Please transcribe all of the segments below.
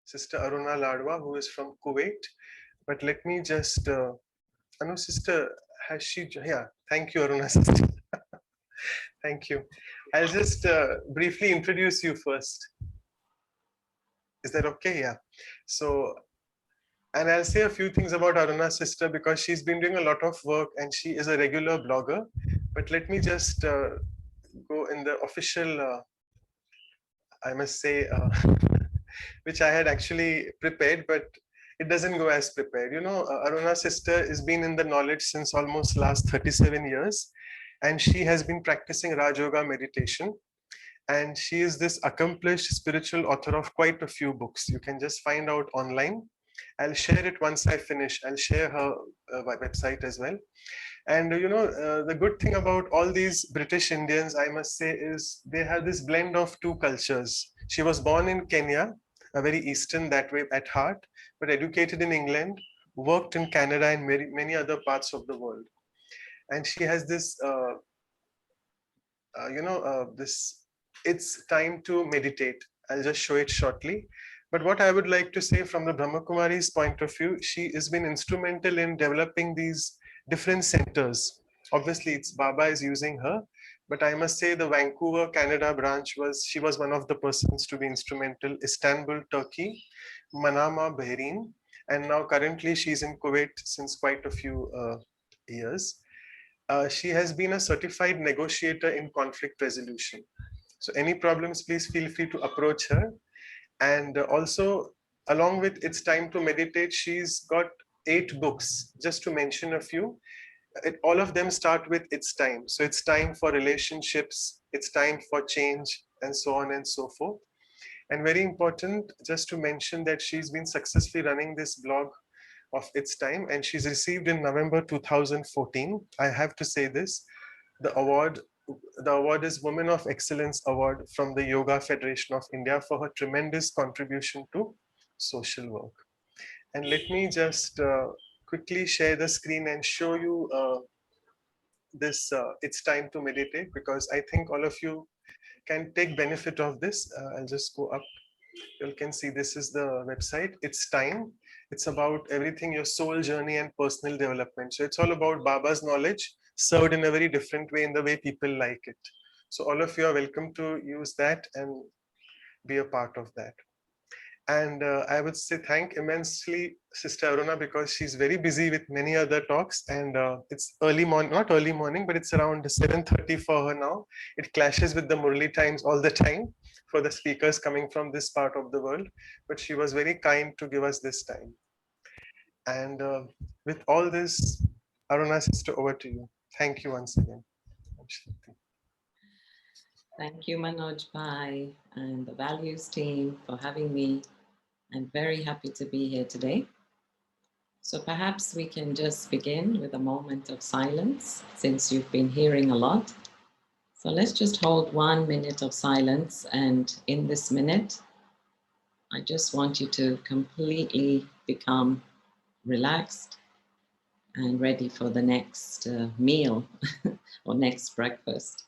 Sister Aruna Ladva, who is from Kuwait. But let me just, Anu sister, has she, yeah, thank you, Aruna sister. Thank you. I'll just briefly introduce you first. Is that okay? Yeah. So, and I'll say a few things about Aruna's sister because she's been doing a lot of work and she is a regular blogger. But let me just go in the official, I must say, which I had actually prepared, but it doesn't go as prepared. You know, Aruna's sister has been in the knowledge since almost last 37 years, and she has been practicing Raj Yoga meditation. And she is this accomplished spiritual author of quite a few books. You can just find out online. I'll share it once I finish. I'll share her website as well. And you know, the good thing about all these British Indians, I must say, is they have this blend of two cultures. She was born in Kenya, a very Eastern that way at heart, but educated in England, worked in Canada and many other parts of the world. And she has this, this, it's time to meditate. I'll just show it shortly. But what I would like to say from the Brahma Kumari's point of view, she has been instrumental in developing these different centers. Obviously, it's Baba is using her, but I must say the Vancouver, Canada branch she was one of the persons to be instrumental. Istanbul, Turkey, Manama, Bahrain, and now currently she's in Kuwait since quite a few years. She has been a certified negotiator in conflict resolution. So any problems, please feel free to approach her. And also, along with It's Time to Meditate, she's got 8 books, just to mention a few. All of them start with It's Time. So it's time for relationships, it's time for change, and so on and so forth. And very important, just to mention that she's been successfully running this blog of Its Time, and she's received in November 2014. I have to say this, the award the award is Women of Excellence Award from the Yoga Federation of India for her tremendous contribution to social work. And let me just quickly share the screen and show you this It's Time to Meditate, because I think all of you can take benefit of this. I'll just go up. You can see this is the website. It's Time. It's about everything, your soul journey and personal development. So it's all about Baba's knowledge served in a very different way, in the way people like it. So all of you are welcome to use that and be a part of that. And I would say thank immensely Sister Aruna, because she's very busy with many other talks, and it's early morning, not early morning, but it's around 7:30 for her now. It clashes with the Murli times all the time for the speakers coming from this part of the world, but she was very kind to give us this time. And with all this, Aruna sister, over to you. Thank you once again. Thank you, Manoj Bhai and the Values team for having me. I'm very happy to be here today. So perhaps we can just begin with a moment of silence, since you've been hearing a lot. So let's just hold 1 minute of silence. And in this minute, I just want you to completely become relaxed and ready for the next meal or next breakfast.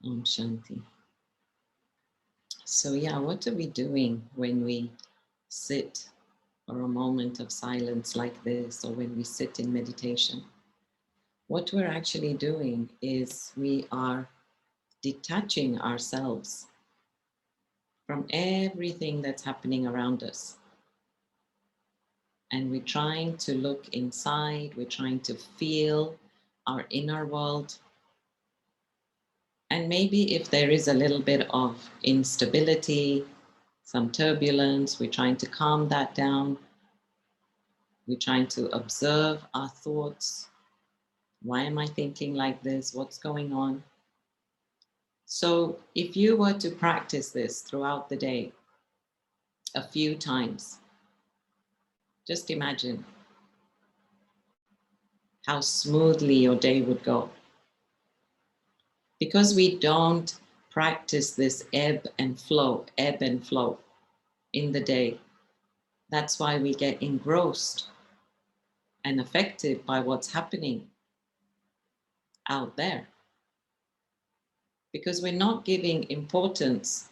Om Shanti. So yeah, what are we doing when we sit for a moment of silence like this, or when we sit in meditation? What we're actually doing is we are detaching ourselves from everything that's happening around us. And we're trying to look inside, we're trying to feel our inner world. And maybe if there is a little bit of instability, some turbulence, we're trying to calm that down. We're trying to observe our thoughts. Why am I thinking like this? What's going on? So if you were to practice this throughout the day a few times, Just imagine how smoothly your day would go. Because we don't practice this ebb and flow in the day, that's why we get engrossed and affected by what's happening out there. Because we're not giving importance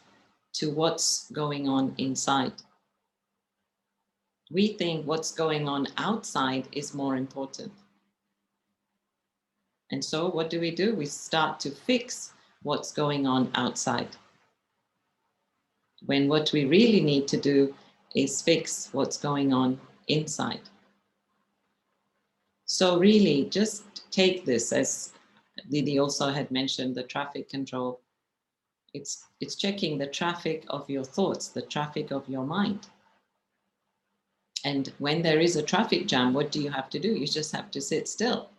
to what's going on inside. We think what's going on outside is more important. And so what do? We start to fix what's going on outside. When what we really need to do is fix what's going on inside. So really just take this, as Didi also had mentioned, the traffic control. It's checking the traffic of your thoughts, the traffic of your mind. And when there is a traffic jam, what do you have to do? You just have to sit still.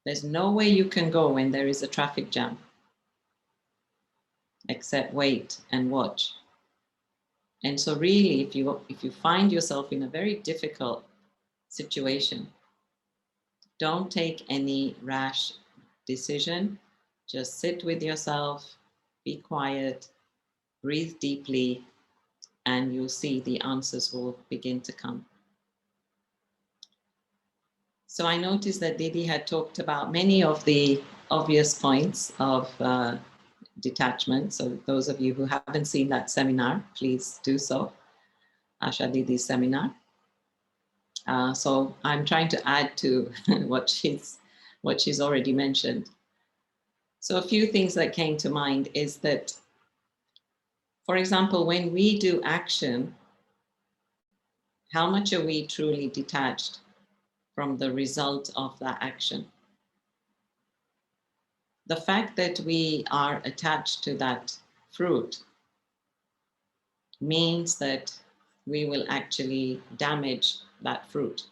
There's no way you can go when there is a traffic jam, except wait and watch. And so really, if you find yourself in a very difficult situation, don't take any rash decision. Just sit with yourself, be quiet, breathe deeply, and you'll see the answers will begin to come. So I noticed that Didi had talked about many of the obvious points of detachment. So those of you who haven't seen that seminar, please do so. Asha Didi's seminar. So I'm trying to add to what she's already mentioned. So a few things that came to mind is that, for example, when we do action, how much are we truly detached from the result of that action? The fact that we are attached to that fruit means that we will actually damage that fruit.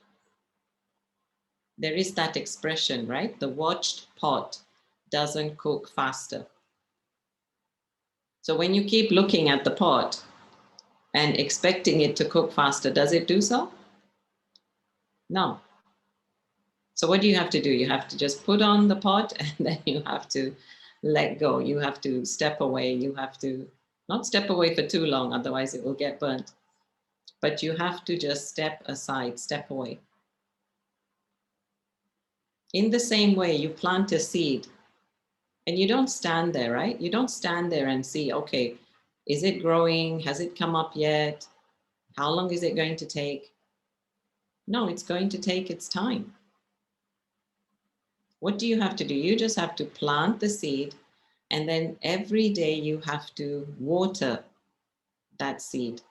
There is that expression, right? The watched pot doesn't cook faster. So when you keep looking at the pot and expecting it to cook faster, does it do so? No. So what do you have to do? You have to just put on the pot and then you have to let go. You have to step away. You have to not step away for too long, otherwise it will get burnt. But you have to just step aside, step away. In the same way, you plant a seed and you don't stand there, right? You don't stand there and see, okay, is it growing? Has it come up yet? How long is it going to take? No, it's going to take its time. What do you have to do? You just have to plant the seed, and then every day you have to water that seed.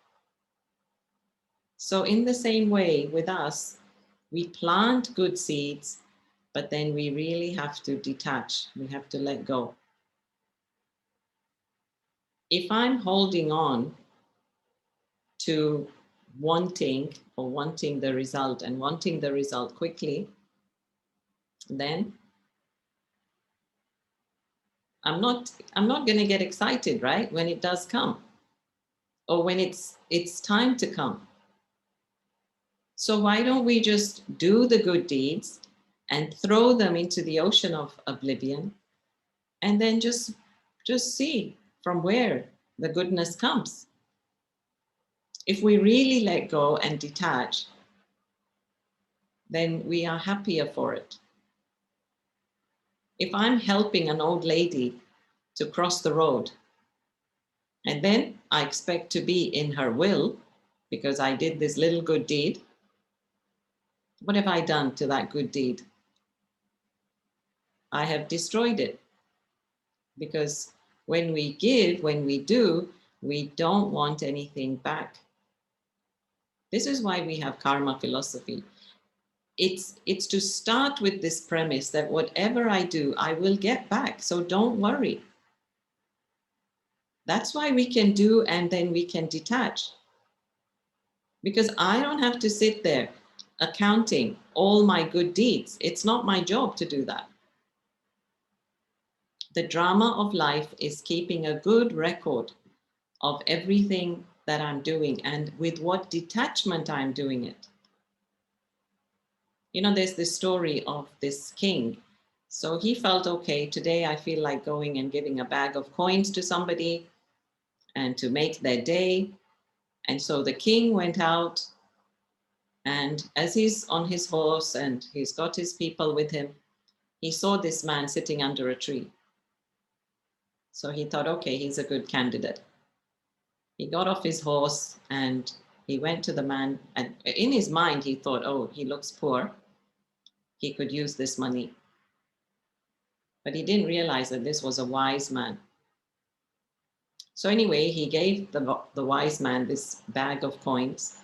So in the same way with us, we plant good seeds, but then we really have to detach. We have to let go. If I'm holding on to wanting the result and wanting the result quickly, then I'm not going to get excited, right? When it does come, or when it's time to come. So why don't we just do the good deeds and throw them into the ocean of oblivion, and then just see from where the goodness comes. If we really let go and detach, then we are happier for it. If I'm helping an old lady to cross the road, and then I expect to be in her will because I did this little good deed, what have I done to that good deed? I have destroyed it. Because when we give, when we do, we don't want anything back. This is why we have karma philosophy. It's to start with this premise that whatever I do, I will get back. So don't worry. That's why we can do and then we can detach. Because I don't have to sit there accounting all my good deeds. It's not my job to do that. The drama of life is keeping a good record of everything that I'm doing and with what detachment I'm doing it. You know, there's this story of this king. So he felt, okay, today I feel like going and giving a bag of coins to somebody and to make their day. And so the king went out, and as he's on his horse and he's got his people with him, he saw this man sitting under a tree. So he thought, okay, he's a good candidate. He got off his horse and he went to the man, and in his mind he thought, oh, he looks poor, he could use this money. But he didn't realize that this was a wise man. So anyway, he gave the wise man this bag of coins,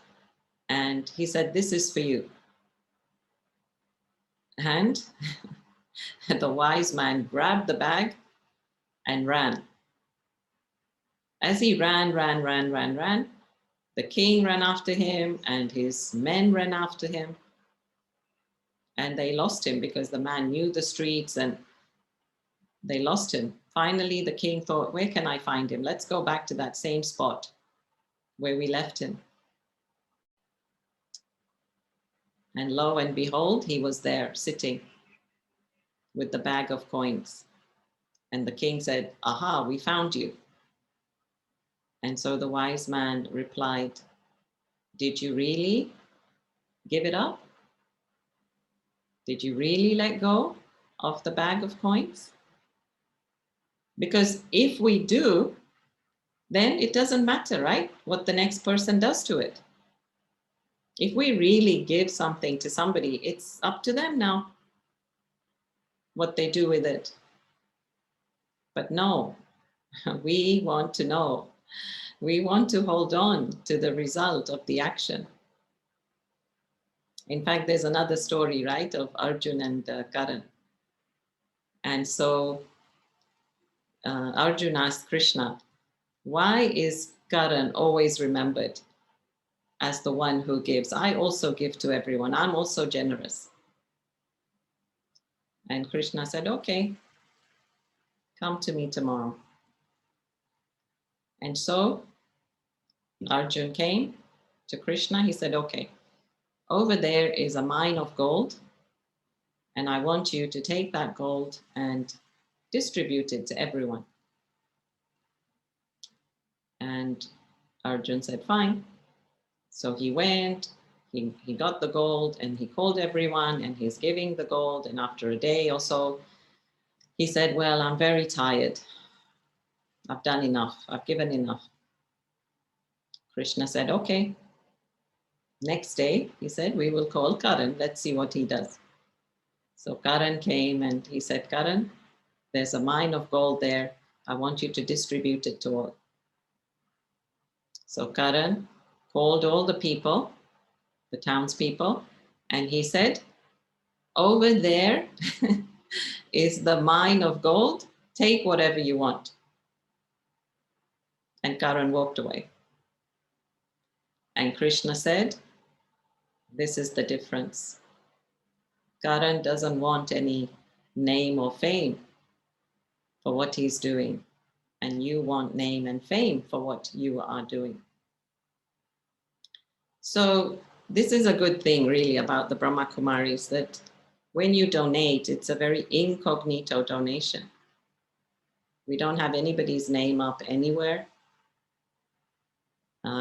and he said, this is for you. And the wise man grabbed the bag and ran. As he ran, the king ran after him and his men ran after him. And they lost him because the man knew the streets, and they lost him. Finally, the king thought, where can I find him? Let's go back to that same spot where we left him. And lo and behold, he was there sitting with the bag of coins. And the king said, aha, we found you. And so the wise man replied, did you really give it up? Did you really let go of the bag of coins? Because if we do, then it doesn't matter, right? What the next person does to it. If we really give something to somebody, it's up to them now what they do with it. But no, we want to know. We want to hold on to the result of the action. In fact, there's another story, right, of Arjun and Karan. And so Arjun asked Krishna, why is Karan always remembered as the one who gives? I also give to everyone. I'm also generous. And Krishna said, okay, come to me tomorrow. And so Arjun came to Krishna. He said, okay, over there is a mine of gold, and I want you to take that gold and distribute it to everyone. And Arjun said, fine. So he went, he got the gold, and he called everyone, and he's giving the gold. And after a day or so, he said, well, I'm very tired. I've done enough. I've given enough. Krishna said, okay. Next day, he said, we will call Karan. Let's see what he does. So Karan came and he said, Karan, there's a mine of gold there. I want you to distribute it to all. So Karan called all the people, the townspeople, and he said, over there is the mine of gold. Take whatever you want. And Karan walked away. And Krishna said, this is the difference. Karan doesn't want any name or fame for what he's doing, and you want name and fame for what you are doing. So this is a good thing really about the Brahma Kumaris, that when you donate, it's a very incognito donation. We don't have anybody's name up anywhere.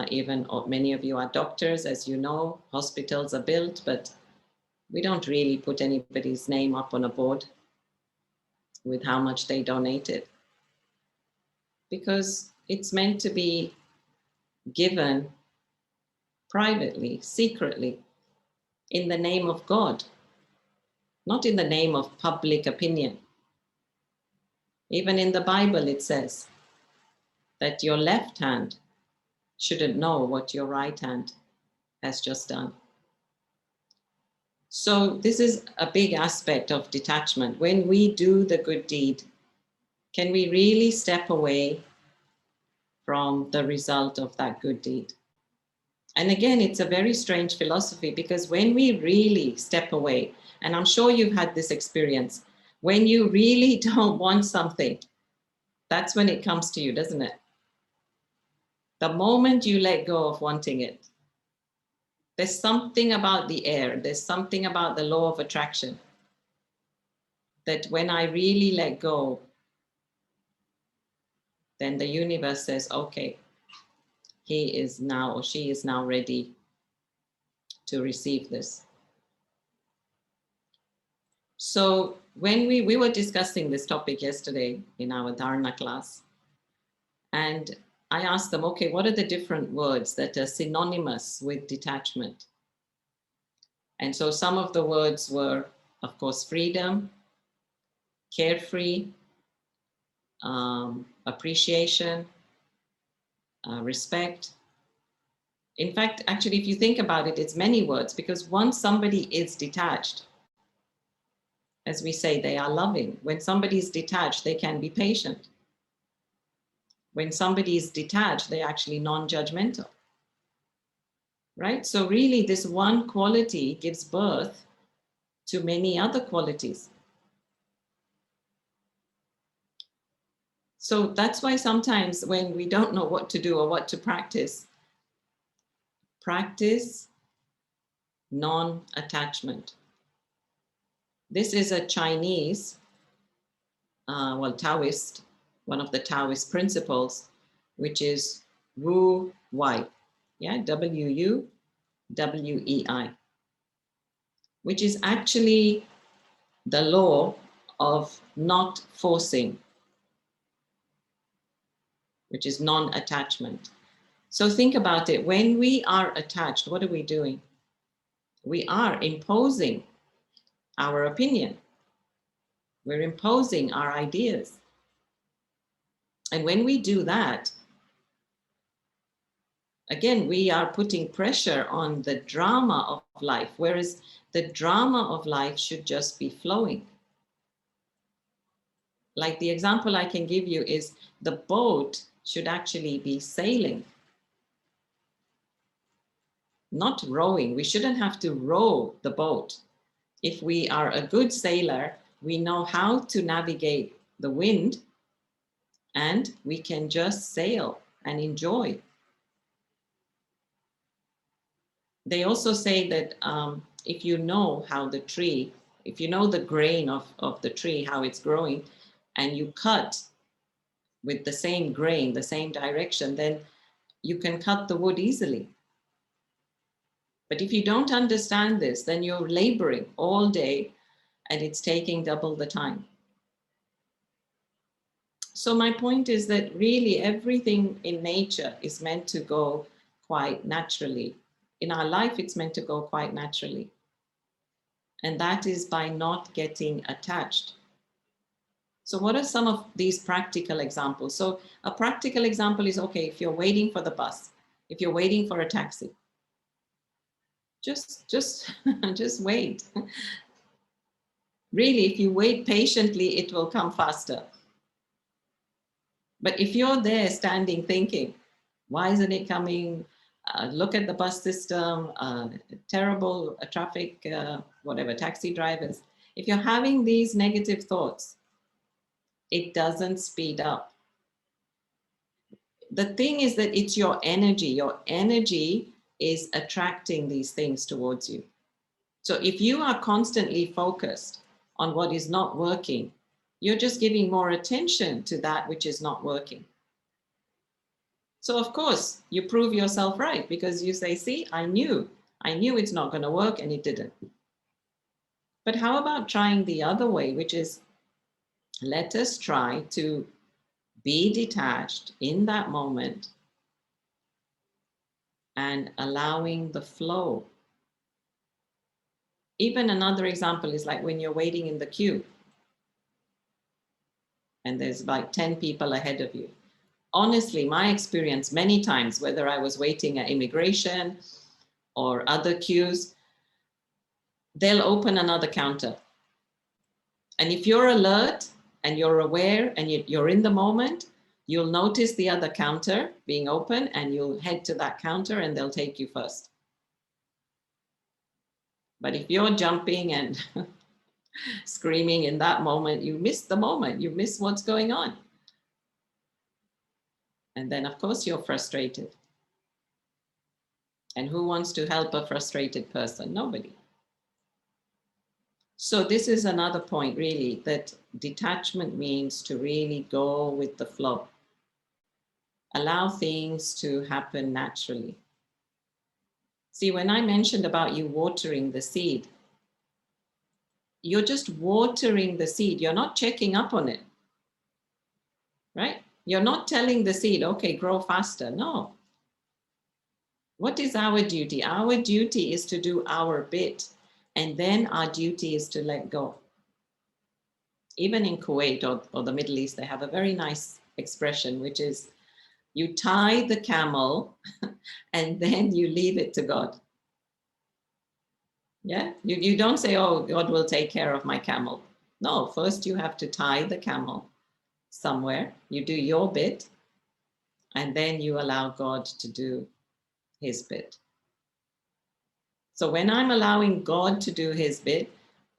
Even many of you are doctors, as you know, hospitals are built, but we don't really put anybody's name up on a board with how much they donated, because it's meant to be given privately, secretly, in the name of God, not in the name of public opinion. Even in the Bible, it says that your left hand shouldn't know what your right hand has just done. So this is a big aspect of detachment. When we do the good deed, can we really step away from the result of that good deed? And again, it's a very strange philosophy, because when we really step away, and I'm sure you've had this experience, when you really don't want something, that's when it comes to you, doesn't it? The moment you let go of wanting it, There's something about the air, there's something about the law of attraction that when I really let go, then the universe says, okay, he is now or she is now ready to receive this. So when we were discussing this topic yesterday in our Dharana class, and I asked them, okay, what are the different words that are synonymous with detachment? And so some of the words were, of course, freedom, carefree, appreciation, respect. In fact, actually, if you think about it, it's many words, because once somebody is detached, as we say, they are loving. When somebody is detached, they can be patient. When somebody is detached, they're actually non-judgmental, right? So really, this one quality gives birth to many other qualities. So that's why sometimes when we don't know what to do or what to practice non-attachment. This is a Chinese, Taoist, one of the Taoist principles, which is Wu Wei, yeah, WUWEI, which is actually the law of not forcing, which is non-attachment. So think about it. When we are attached, what are we doing? We are imposing our opinion. We're imposing our ideas. And when we do that, again, we are putting pressure on the drama of life, whereas the drama of life should just be flowing. Like the example I can give you is the boat should actually be sailing, not rowing. We shouldn't have to row the boat. If we are a good sailor, we know how to navigate the wind and we can just sail and enjoy. They also say that if you know how the tree, if you know the grain of the tree, how it's growing, and you cut with the same grain, the same direction, then you can cut the wood easily. But if you don't understand this, then you're laboring all day and it's taking double the time. So my point is that really everything in nature is meant to go quite naturally. In our life, it's meant to go quite naturally. And that is by not getting attached. So what are some of these practical examples? So a practical example is, okay, if you're waiting for the bus, if you're waiting for a taxi, just wait. Really, if you wait patiently, it will come faster. But if you're there standing thinking, why isn't it coming? Look at the bus system, terrible traffic, whatever, taxi drivers. If you're having these negative thoughts, it doesn't speed up. The thing is that it's your energy. Your energy is attracting these things towards you. So if you are constantly focused on what is not working, you're just giving more attention to that which is not working. So of course, you prove yourself right because you say, see, I knew it's not going to work and it didn't. But how about trying the other way, which is let us try to be detached in that moment and allowing the flow. Even another example is like when you're waiting in the queue and there's like 10 people ahead of you. Honestly, my experience many times, whether I was waiting at immigration or other queues, they'll open another counter. And if you're alert and you're aware and you're in the moment, you'll notice the other counter being open and you'll head to that counter and they'll take you first. But if you're jumping and screaming in that moment, you miss the moment, you miss what's going on. And then of course you're frustrated. And who wants to help a frustrated person? Nobody. So this is another point, really, that detachment means to really go with the flow. Allow things to happen naturally. See, when I mentioned about you watering the seed, you're just watering the seed. You're not checking up on it, right? You're not telling the seed, okay, grow faster. No. What is our duty? Our duty is to do our bit. And then our duty is to let go. Even in Kuwait or the Middle East, they have a very nice expression, which is you tie the camel and then you leave it to God. Yeah, you don't say, oh, God will take care of my camel. No, first you have to tie the camel somewhere. You do your bit, and then you allow God to do his bit. So when I'm allowing God to do his bit,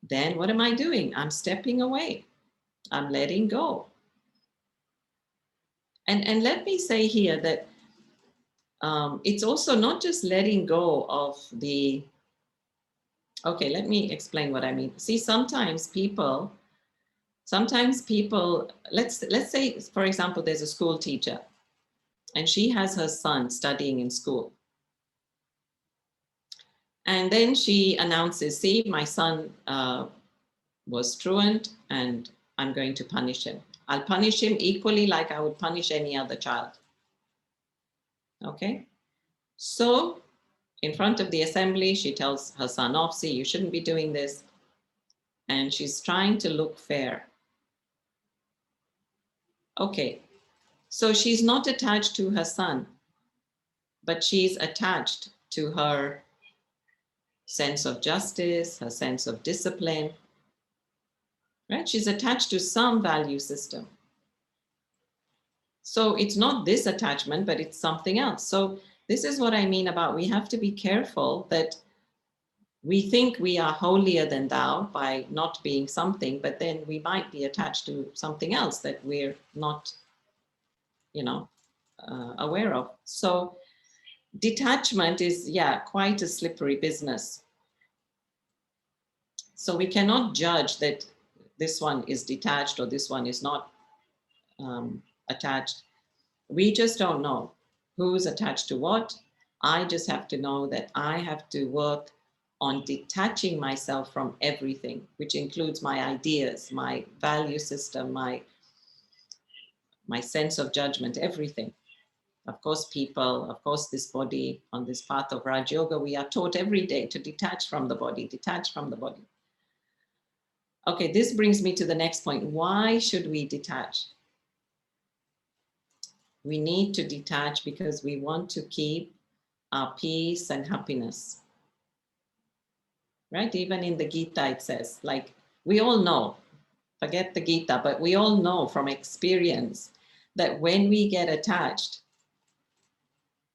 then what am I doing? I'm stepping away. I'm letting go. And let me say here that it's also not just letting go of the, okay, let me explain what I mean. See, sometimes people, let's say, for example, there's a school teacher and she has her son studying in school. And then she announces, see, my son was truant and I'm going to punish him. I'll punish him equally like I would punish any other child. Okay? So in front of the assembly, she tells her son off, see, you shouldn't be doing this. And she's trying to look fair. Okay, so she's not attached to her son, but she's attached to her sense of justice, her sense of discipline, right? She's attached to some value system. So it's not this attachment, but it's something else. So this is what I mean about we have to be careful that we think we are holier than thou by not being something, but then we might be attached to something else that we're not, aware of. So detachment is, quite a slippery business. So we cannot judge that this one is detached or this one is not attached. We just don't know who's attached to what. I just have to know that I have to work on detaching myself from everything, which includes my ideas, my value system, my sense of judgment, everything. Of course, people, of course, this body. On this path of Raj Yoga, we are taught every day to detach from the body, detach from the body. Okay, this brings me to the next point. Why should we detach? We need to detach because we want to keep our peace and happiness. Right? Even in the Gita, it says, like, we all know, forget the Gita, but we all know from experience that when we get attached,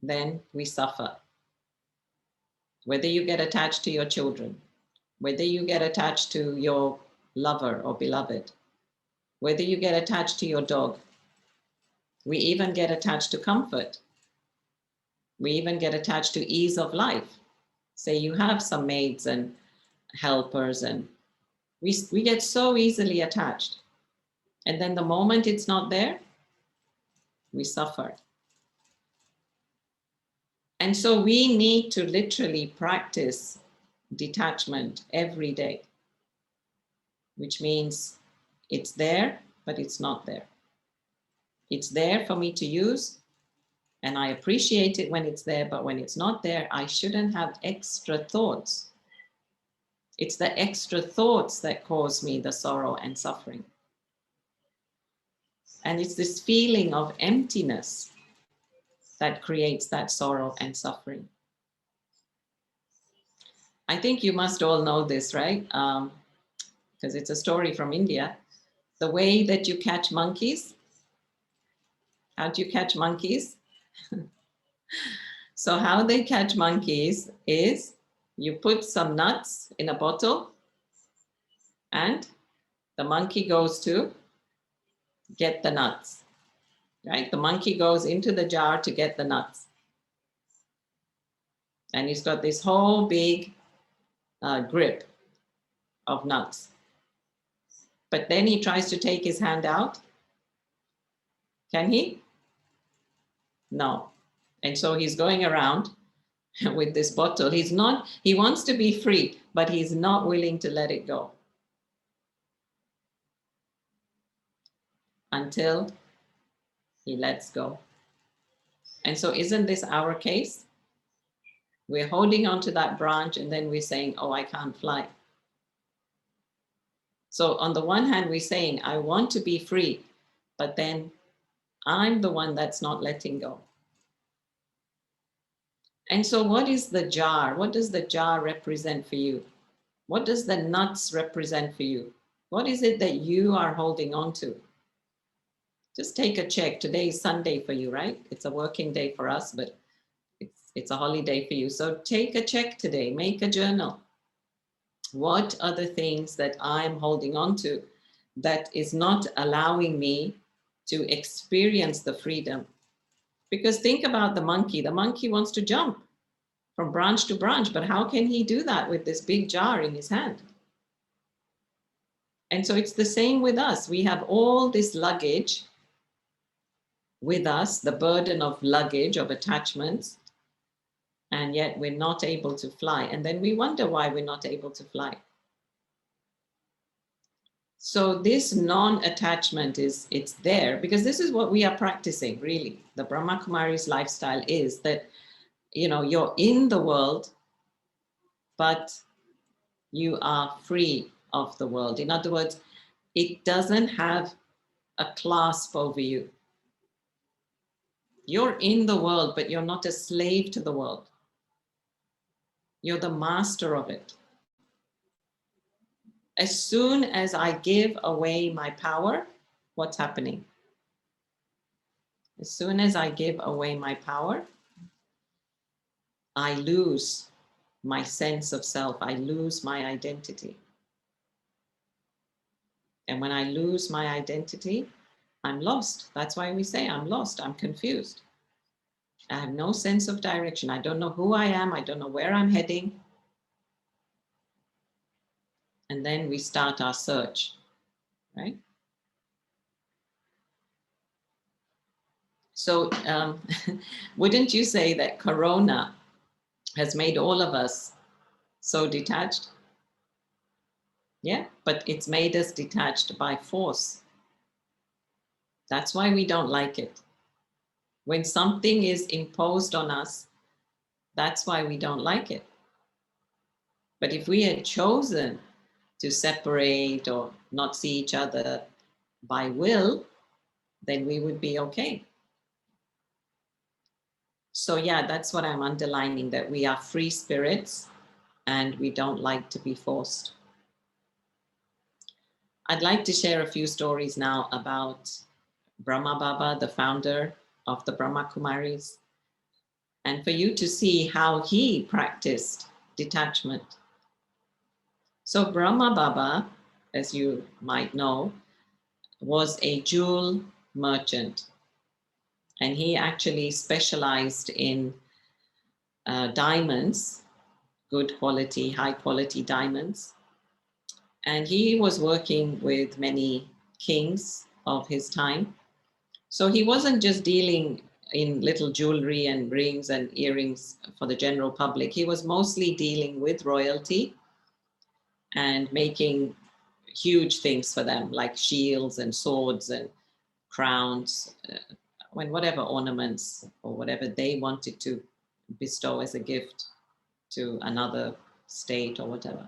then we suffer. Whether you get attached to your children, whether you get attached to your lover or beloved, whether you get attached to your dog, we even get attached to comfort. We even get attached to ease of life. Say you have some maids and helpers, and we get so easily attached. And then the moment it's not there, we suffer. And so we need to literally practice detachment every day, which means it's there, but it's not there. It's there for me to use, and I appreciate it when it's there, but when it's not there, I shouldn't have extra thoughts. It's the extra thoughts that cause me the sorrow and suffering. And it's this feeling of emptiness that creates that sorrow and suffering. I think you must all know this, right? Because it's a story from India. The way that you catch monkeys. How do you catch monkeys? So how they catch monkeys is you put some nuts in a bottle and the monkey goes to get the nuts, right? The monkey goes into the jar to get the nuts. And he's got this whole big grip of nuts. But then he tries to take his hand out. Can he? No. And so he's going around with this bottle. He wants to be free, but he's not willing to let it go until he lets go. And so isn't this our case? We're holding on to that branch and then we're saying, oh, I can't fly. So on the one hand, we're saying, I want to be free, but then I'm the one that's not letting go. And so what is the jar? What does the jar represent for you? What does the nuts represent for you? What is it that you are holding on to? Just take a check. Today is Sunday for you, right? It's a working day for us, but it's a holiday for you. So take a check today, make a journal. What are the things that I'm holding on to that is not allowing me to experience the freedom? Because think about the monkey. The monkey wants to jump from branch to branch, but how can he do that with this big jar in his hand? And so it's the same with us. We have all this luggage with us, the burden of luggage, of attachments, and yet we're not able to fly. And then we wonder why we're not able to fly. So this non-attachment it's there because this is what we are practicing, really. The Brahma Kumari's lifestyle is that, you're in the world, but you are free of the world. In other words, it doesn't have a clasp over you. You're in the world, but you're not a slave to the world. You're the master of it. As soon as I give away my power, what's happening? As soon as I give away my power, I lose my sense of self. I lose my identity. And when I lose my identity, I'm lost. That's why we say I'm lost. I'm confused. I have no sense of direction. I don't know who I am. I don't know where I'm heading. And then we start our search, right? So wouldn't you say that Corona has made all of us so detached? Yeah, but it's made us detached by force. That's why we don't like it. When something is imposed on us, that's why we don't like it. But if we had chosen to separate or not see each other by will, then we would be okay. So yeah, that's what I'm underlining, that we are free spirits and we don't like to be forced. I'd like to share a few stories now about Brahma Baba, the founder of the Brahma Kumaris, and for you to see how he practiced detachment. So Brahma Baba, as you might know, was a jewel merchant, and he actually specialized in diamonds, good quality, high quality diamonds. And he was working with many kings of his time. So he wasn't just dealing in little jewelry and rings and earrings for the general public. He was mostly dealing with royalty and making huge things for them, like shields and swords and crowns, and whatever ornaments or whatever they wanted to bestow as a gift to another state or whatever.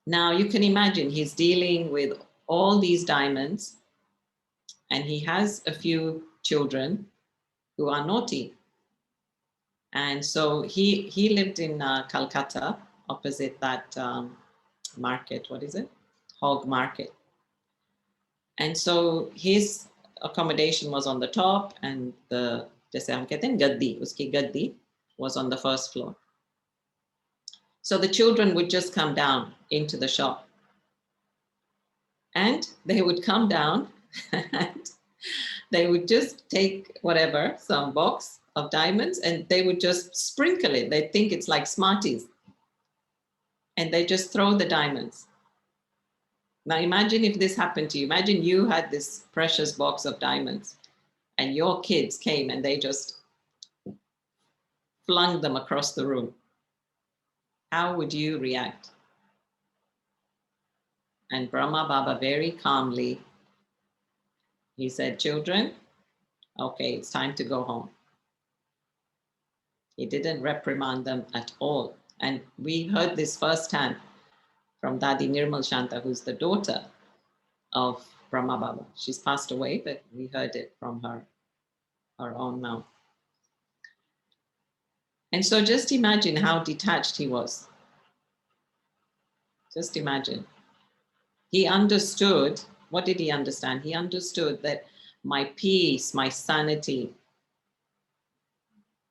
Now you can imagine he's dealing with all these diamonds and he has a few children who are naughty. And so he lived in Calcutta, opposite that market, what is it? Hog Market. And so his accommodation was on the top and the, जैसे हम कहते हैं गद्दी, उसकी गद्दी was on the first floor. So the children would just come down into the shop. And they would come down and They would just take whatever, some box of diamonds, and they would just sprinkle it. They think it's like Smarties. And they just throw the diamonds. Now imagine if this happened to you. Imagine you had this precious box of diamonds and your kids came and they just flung them across the room. How would you react? And Brahma Baba very calmly, he said, children, okay, it's time to go home. He didn't reprimand them at all. And we heard this firsthand from Dadi Nirmal Shanta, who's the daughter of Brahma Baba. She's passed away, but we heard it from her own mouth. And so just imagine how detached he was. Just imagine. He understood, what did he understand? He understood that my peace, my sanity,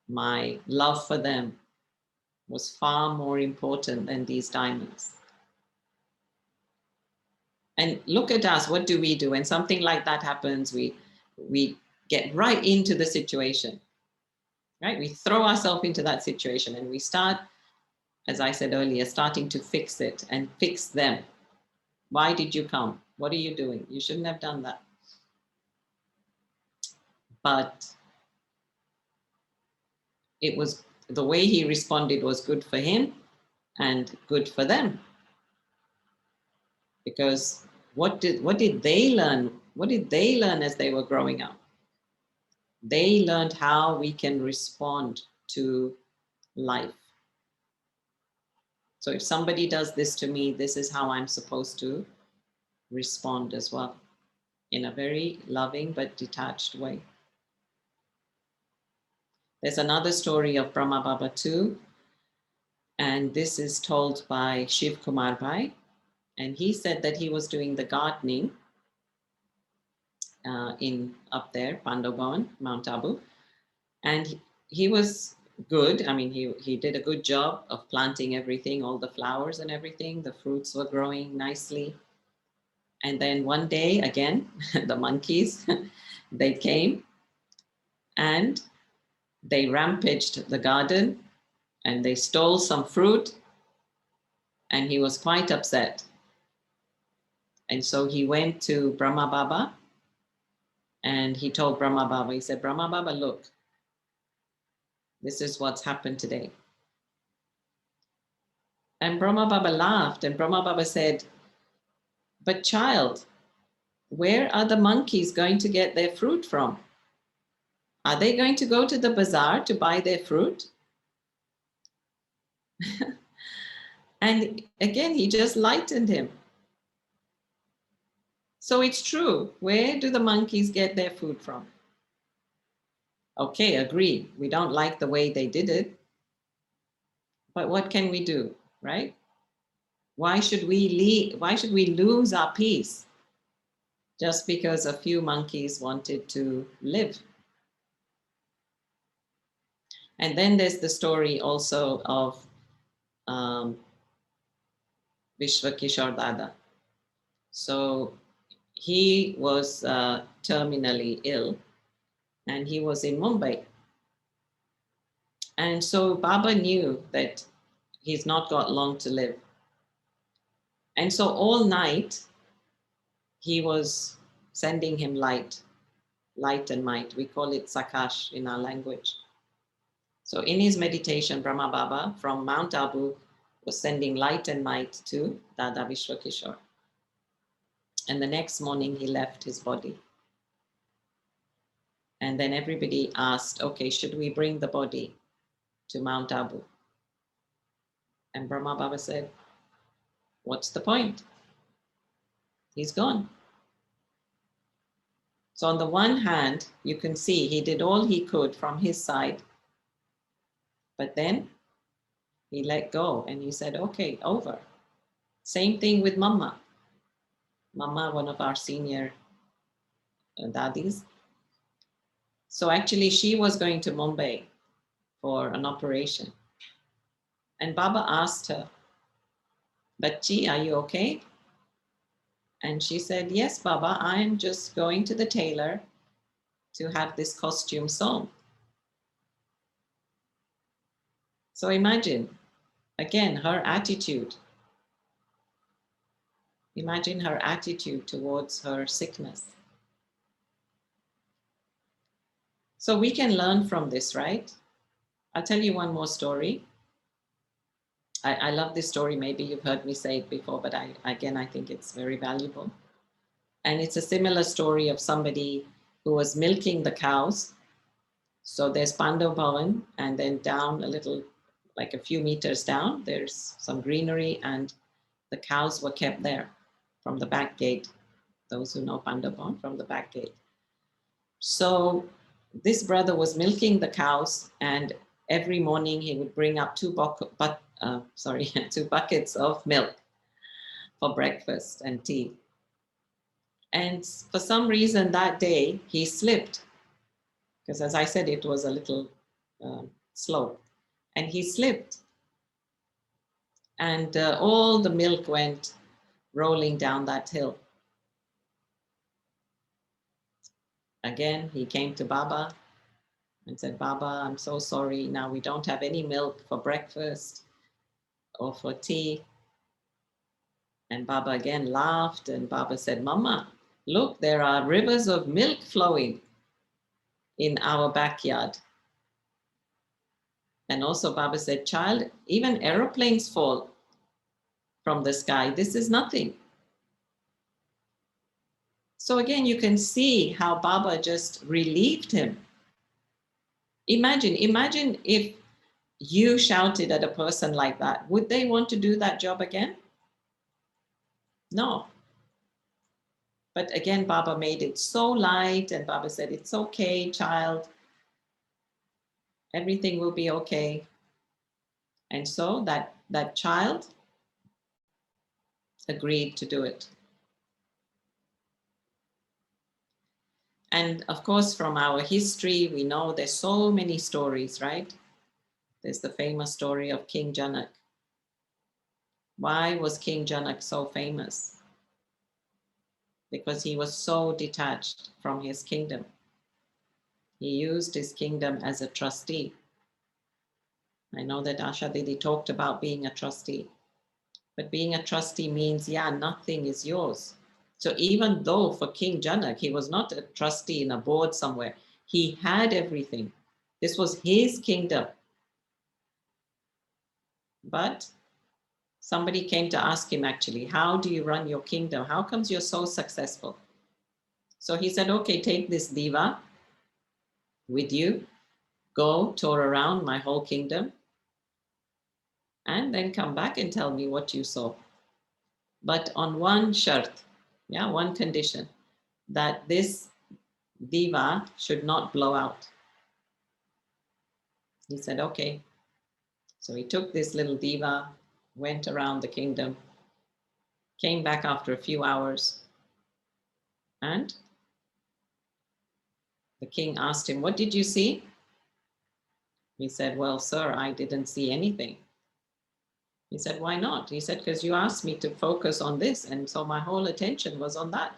my love for them was far more important than these diamonds. And look at us, what do? When something like that happens, we get right into the situation, right? We throw ourselves into that situation and we start, as I said earlier, starting to fix it and fix them. Why did you come? What are you doing? You shouldn't have done that. But it was, the way he responded was good for him and good for them. Because what did they learn? What did they learn as they were growing up? They learned how we can respond to life. So if somebody does this to me, this is how I'm supposed to respond as well, in a very loving but detached way. There's another story of Brahma Baba too, and this is told by Shiv Kumar Bhai, and he said that he was doing the gardening in up there, Pandoban, Mount Abu, and he was good. I mean, he did a good job of planting everything, all the flowers and everything. The fruits were growing nicely. And then one day, again, the monkeys, they came and they rampaged the garden and they stole some fruit, and he was quite upset. And so he went to Brahma Baba and he told Brahma Baba, he said, Brahma Baba, look, this is what's happened today. And Brahma Baba laughed, and Brahma Baba said, but child, where are the monkeys going to get their fruit from? Are they going to go to the bazaar to buy their fruit? And again, he just lightened him. So it's true. Where do the monkeys get their food from? Okay, agree. We don't like the way they did it. But what can we do, right? Why should we lose our peace just because a few monkeys wanted to live? And then there's the story also of Vishwa Kishore Dada. So he was terminally ill and he was in Mumbai. And so Baba knew that he's not got long to live. And so all night he was sending him light and might. We call it Sakash in our language. So in his meditation, Brahma Baba from Mount Abu was sending light and might to Dada Vishwakishore. And the next morning he left his body. And then everybody asked, okay, should we bring the body to Mount Abu? And Brahma Baba said, what's the point? He's gone. So on the one hand, you can see he did all he could from his side, but then he let go and he said, okay, over. Same thing with Mama. Mama, one of our senior daddies. So actually she was going to Mumbai for an operation. And Baba asked her, Bachchi, are you okay? And she said, yes, Baba, I'm just going to the tailor to have this costume sewn. So imagine, again, her attitude. Imagine her attitude towards her sickness. So we can learn from this, right? I'll tell you one more story. I love this story. Maybe you've heard me say it before, but I think it's very valuable. And it's a similar story of somebody who was milking the cows. So there's Pandav Bhavan, and then down a little, like a few meters down, there's some greenery, and the cows were kept there from the back gate. Those who know Pandav Bhavan, from the back gate. So this brother was milking the cows, and every morning he would bring up two buckets of milk for breakfast and tea. And for some reason that day he slipped, because as I said, it was a little slope, and he slipped, and all the milk went rolling down that hill. Again, he came to Baba and said, Baba, I'm so sorry. Now we don't have any milk for breakfast or for tea. And Baba again laughed, and Baba said, Mama, look, there are rivers of milk flowing in our backyard. And also Baba said, child, even aeroplanes fall from the sky. This is nothing. So again, you can see how Baba just relieved him. Imagine if you shouted at a person like that. Would they want to do that job again? No. But again, Baba made it so light, and Baba said, it's okay, child. Everything will be okay. And so that child agreed to do it. And of course, from our history, we know there's so many stories, right? There's the famous story of King Janak. Why was King Janak so famous? Because he was so detached from his kingdom. He used his kingdom as a trustee. I know that Asha Didi talked about being a trustee, but being a trustee means, nothing is yours. So even though for King Janak, he was not a trustee in a board somewhere, he had everything. This was his kingdom. But somebody came to ask him, actually, how do you run your kingdom? How comes you're so successful? So he said, okay, take this diva with you, go tour around my whole kingdom, and then come back and tell me what you saw. But on one shart, one condition, that this diva should not blow out. He said, okay. So he took this little diva, went around the kingdom, came back after a few hours, and the king asked him, what did you see? He said, well, sir, I didn't see anything. He said, why not? He said, because you asked me to focus on this, and so my whole attention was on that.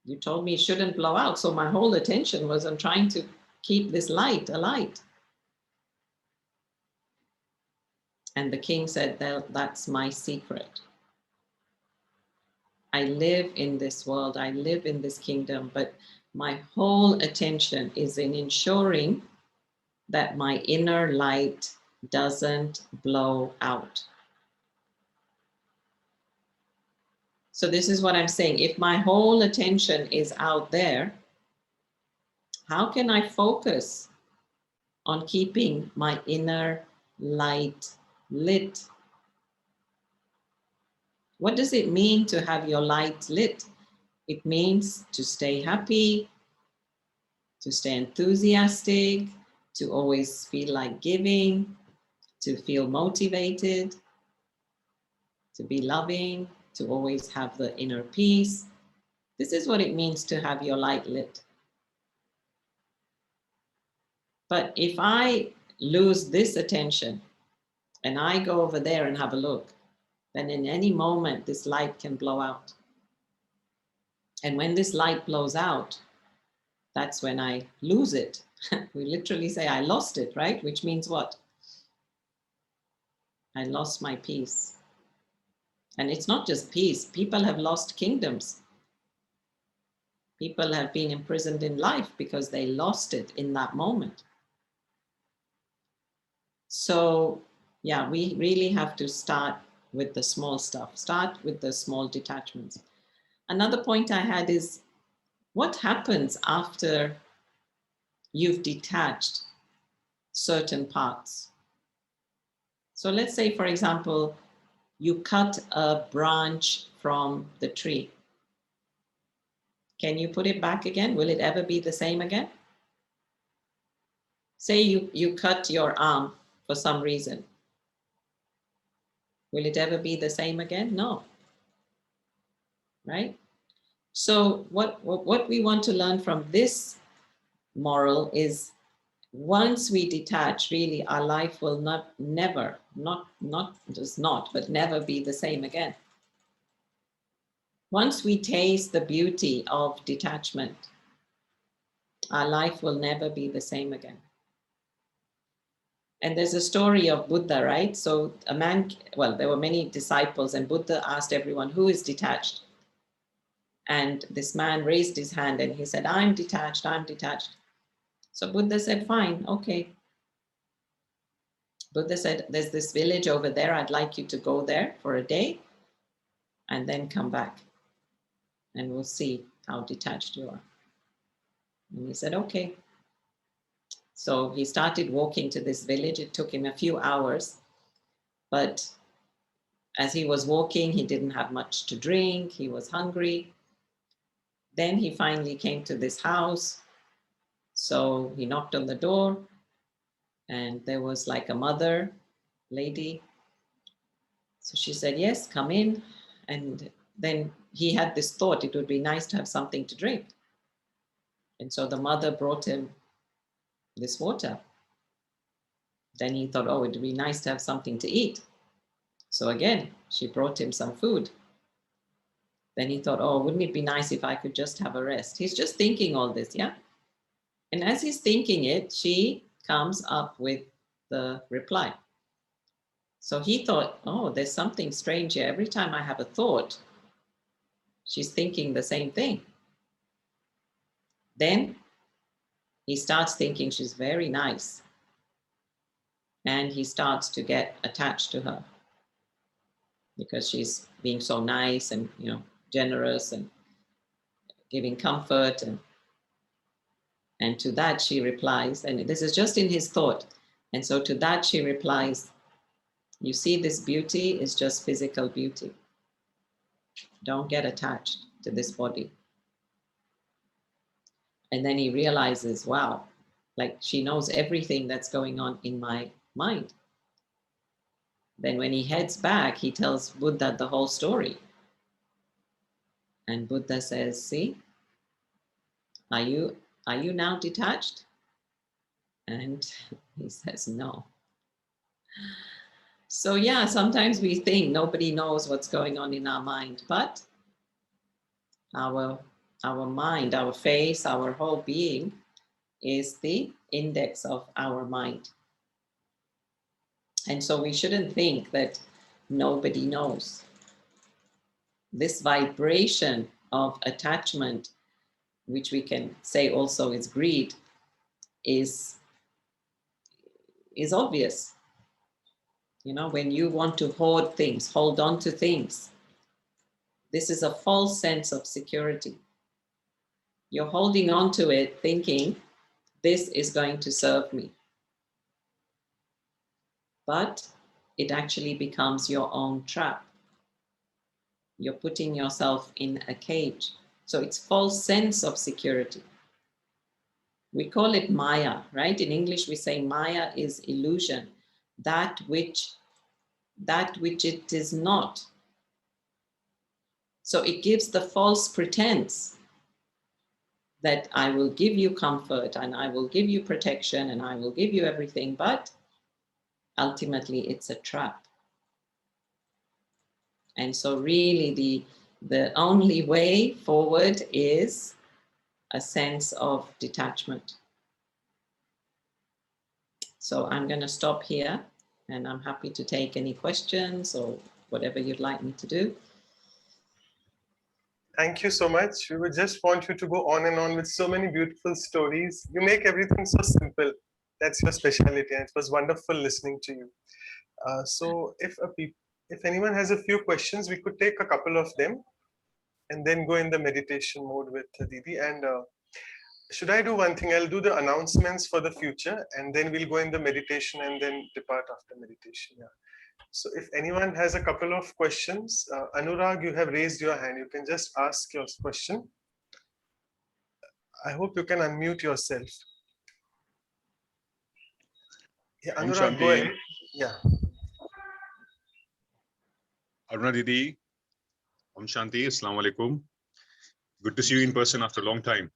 You told me it shouldn't blow out, so my whole attention was on trying to keep this light alight. And the king said, that's my secret. I live in this world, I live in this kingdom, but my whole attention is in ensuring that my inner light doesn't blow out. So this is what I'm saying. If my whole attention is out there, how can I focus on keeping my inner light lit? What does it mean to have your light lit? It means to stay happy, to stay enthusiastic, to always feel like giving, to feel motivated, to be loving, to always have the inner peace. This is what it means to have your light lit. But if I lose this attention and I go over there and have a look, then in any moment this light can blow out. And when this light blows out, that's when I lose it. We literally say I lost it, right? Which means what? I lost my peace. And it's not just peace. People have lost kingdoms. People have been imprisoned in life because they lost it in that moment. So, yeah, we really have to start with the small stuff, start with the small detachments. Another point I had is what happens after you've detached certain parts? So, let's say, for example, you cut a branch from the tree. Can you put it back again? Will it ever be the same again? Say you cut your arm for some reason. Will it ever be the same again? No. Right? So what we want to learn from this moral is once we detach, really our life will never be the same again. Once we taste the beauty of detachment, our life will never be the same again. And there's a story of Buddha, right? So there were many disciples, and Buddha asked everyone, who is detached? And this man raised his hand and he said, I'm detached, I'm detached. So Buddha said, fine, okay. Buddha said, there's this village over there. I'd like you to go there for a day and then come back. And we'll see how detached you are. And he said, okay. So he started walking to this village. It took him a few hours, but as he was walking, he didn't have much to drink. He was hungry. Then he finally came to this house. So he knocked on the door, and there was like a mother lady. So she said, yes, come in. And then he had this thought, it would be nice to have something to drink. And so the mother brought him this water. Then he thought, oh, it would be nice to have something to eat. So again, she brought him some food. Then he thought, oh, wouldn't it be nice if I could just have a rest? He's just thinking all this, yeah? And as he's thinking it, she comes up with the reply. So he thought, oh, there's something strange here. Every time I have a thought, she's thinking the same thing. Then he starts thinking she's very nice. And he starts to get attached to her because she's being so nice and, generous and giving comfort. And to that she replies, and this is just in his thought. And so to that she replies, you see, this beauty is just physical beauty. Don't get attached to this body. And then he realizes, wow, like she knows everything that's going on in my mind. Then when he heads back, he tells Buddha the whole story. And Buddha says, see, are you now detached? And he says, no. So yeah, sometimes we think nobody knows what's going on in our mind, but our mind, our face, our whole being is the index of our mind. And so we shouldn't think that nobody knows. This vibration of attachment, which we can say also is greed, is obvious. When you want to hoard things, hold on to things, this is a false sense of security. You're holding on to it thinking, this is going to serve me. But it actually becomes your own trap. You're putting yourself in a cage. So it's false sense of security. We call it Maya, right? In English, we say Maya is illusion, that which it is not. So it gives the false pretense that I will give you comfort and I will give you protection and I will give you everything, but ultimately it's a trap. And so really the only way forward is a sense of detachment. So I'm going to stop here, and I'm happy to take any questions or whatever you'd like me to do. Thank you so much. We would just want you to go on and on with so many beautiful stories. You make everything so simple. That's your specialty, and it was wonderful listening to you. So if anyone has a few questions, we could take a couple of them and then go in the meditation mode with Didi. And should I do one thing? I'll do the announcements for the future, and then we'll go in the meditation and then depart after meditation. Yeah. So if anyone has a couple of questions, Anurag, you have raised your hand. You can just ask your question. I hope you can unmute yourself. Yeah, Om Anurag, go Shanti. ahead. Yeah. Aruna Didi. Om Shanti. Assalamu alaikum. Good to see you in person after a long time.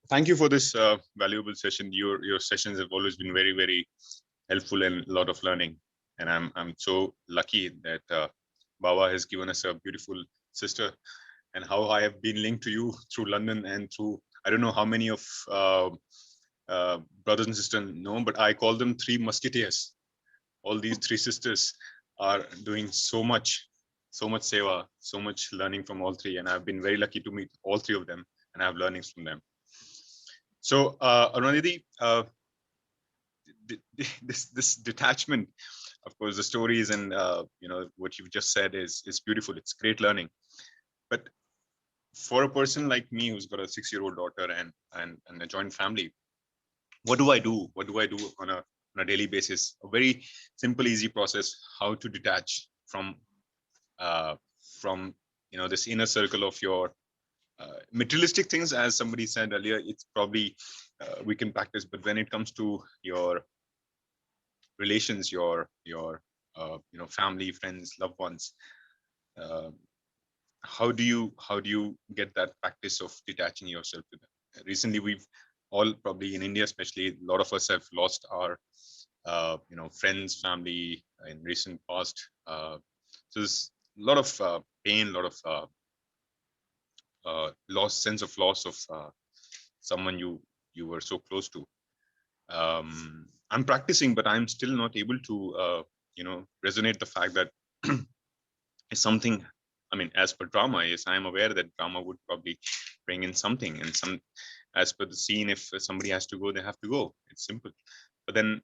Thank you for this valuable session. Your sessions have always been very, very helpful and a lot of learning. And I'm so lucky that Baba has given us a beautiful sister, and how I have been linked to you through London and through, I don't know how many of brothers and sisters know, but I call them three musketeers. All these three sisters are doing so much seva, so much learning from all three. And I've been very lucky to meet all three of them and have learnings from them. So Aruna Didi, this detachment, of course, the stories and what you've just said is beautiful. It's great learning. But for a person like me who's got a 6-year-old daughter and a joint family, what do I do? What do I do on a daily basis? A very simple, easy process, how to detach from this inner circle of your materialistic things. As somebody said earlier, it's probably we can practice, but when it comes to your relations, your family, friends, loved ones, how do you get that practice of detaching yourself to them? Recently, we've all, probably in India especially, a lot of us have lost our friends, family in recent past. So there's a lot of pain, a lot of sense of loss of someone you were so close to. I'm practicing, but I'm still not able to resonate the fact that it's something. I mean, as per drama, yes, I am aware that drama would probably bring in something, and some, as per the scene, if somebody has to go, they have to go. It's simple. But then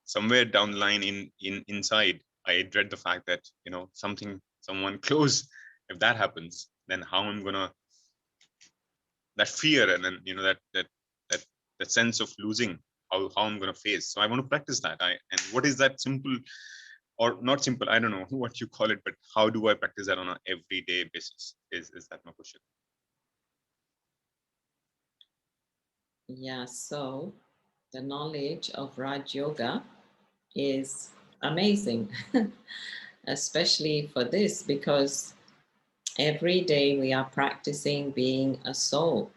somewhere down the line inside, I dread the fact that someone close, if that happens, then how I'm gonna, that fear, and then that sense of losing, how I'm gonna face. So I want to practice that. And what is that simple or not simple? I don't know what you call it, but how do I practice that on an everyday basis? Is that my question? Yeah, so the knowledge of Raj Yoga is amazing, especially for this, because every day we are practicing being a soul.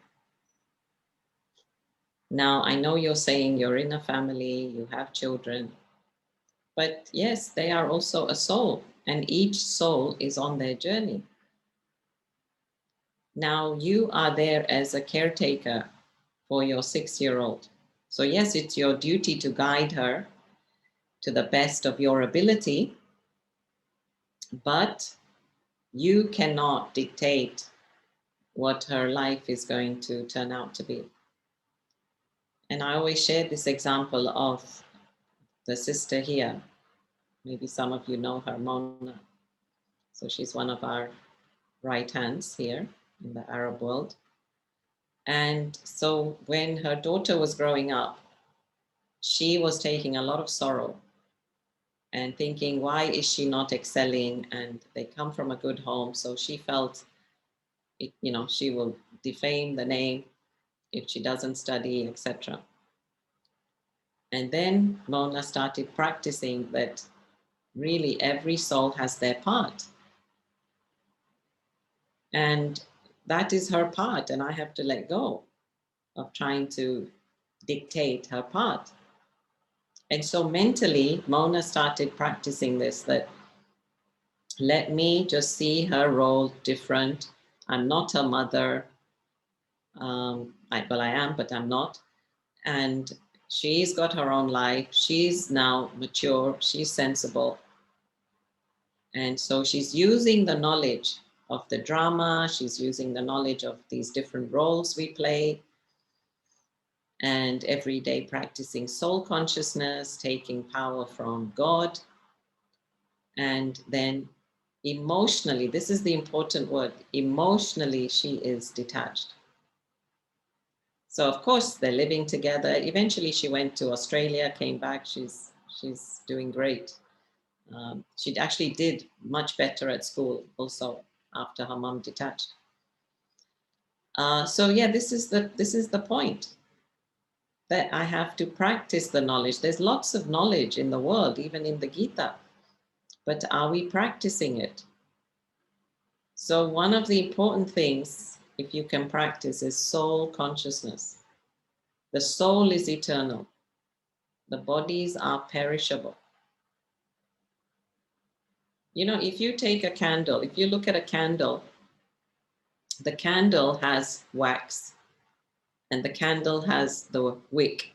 Now, I know you're saying you're in a family, you have children, but yes, they are also a soul, and each soul is on their journey. Now, you are there as a caretaker for your 6-year-old. So yes, it's your duty to guide her to the best of your ability, but you cannot dictate what her life is going to turn out to be. And I always share this example of the sister here. Maybe some of you know her, Mona. So she's one of our right hands here in the Arab world. And so when her daughter was growing up, she was taking a lot of sorrow and thinking, why is she not excelling? And they come from a good home. So she felt, she will defame the name if she doesn't study, etc. And then Mona started practicing that really every soul has their part. And that is her part, and I have to let go of trying to dictate her part. And so mentally, Mona started practicing this, that let me just see her role different. I'm not her mother. Well, I am, but I'm not. And she's got her own life. She's now mature. She's sensible. And so she's using the knowledge of the drama. She's using the knowledge of these different roles we play. And every day practicing soul consciousness, taking power from God. And then emotionally, this is the important word, emotionally, she is detached. So of course they're living together. Eventually she went to Australia, came back. She's doing great. She actually did much better at school also after her mom detached. So yeah, this is the point, that I have to practice the knowledge. There's lots of knowledge in the world, even in the Gita, but are we practicing it? So one of the important things, if you can practice, is soul consciousness. The soul is eternal. The bodies are perishable. You know, if you take a candle, if you look at a candle, the candle has wax and the candle has the wick.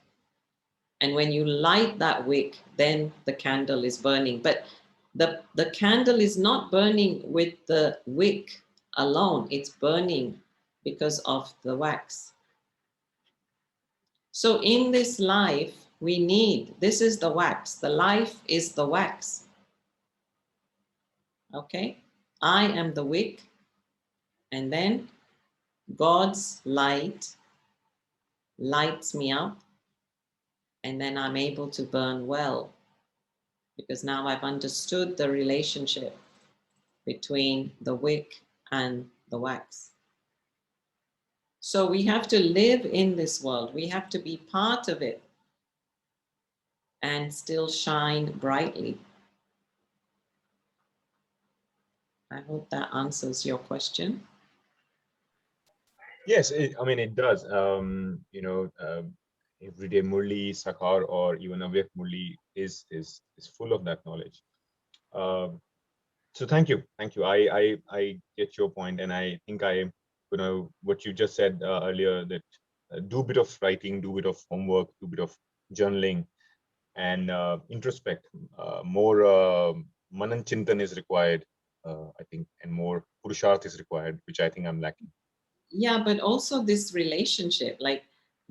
And when you light that wick, then the candle is burning. But the candle is not burning with the wick alone. It's burning because of the wax. So in this life, we need, this is the wax. The life is the wax. Okay? I am the wick. And then God's light lights me up. And then I'm able to burn well. Because now I've understood the relationship between the wick and the wax. So we have to live in this world. We have to be part of it and still shine brightly. I hope that answers your question. Yes, I mean, it does. Everyday Murli, Sakar, or even Avyak Murli is full of that knowledge. So thank you. I get your point, and I think what you just said earlier, that do a bit of writing, do a bit of homework, do a bit of journaling, and introspect. More manan chintan is required, I think, and more purusharth is required, which I think I'm lacking. Yeah, but also this relationship, like,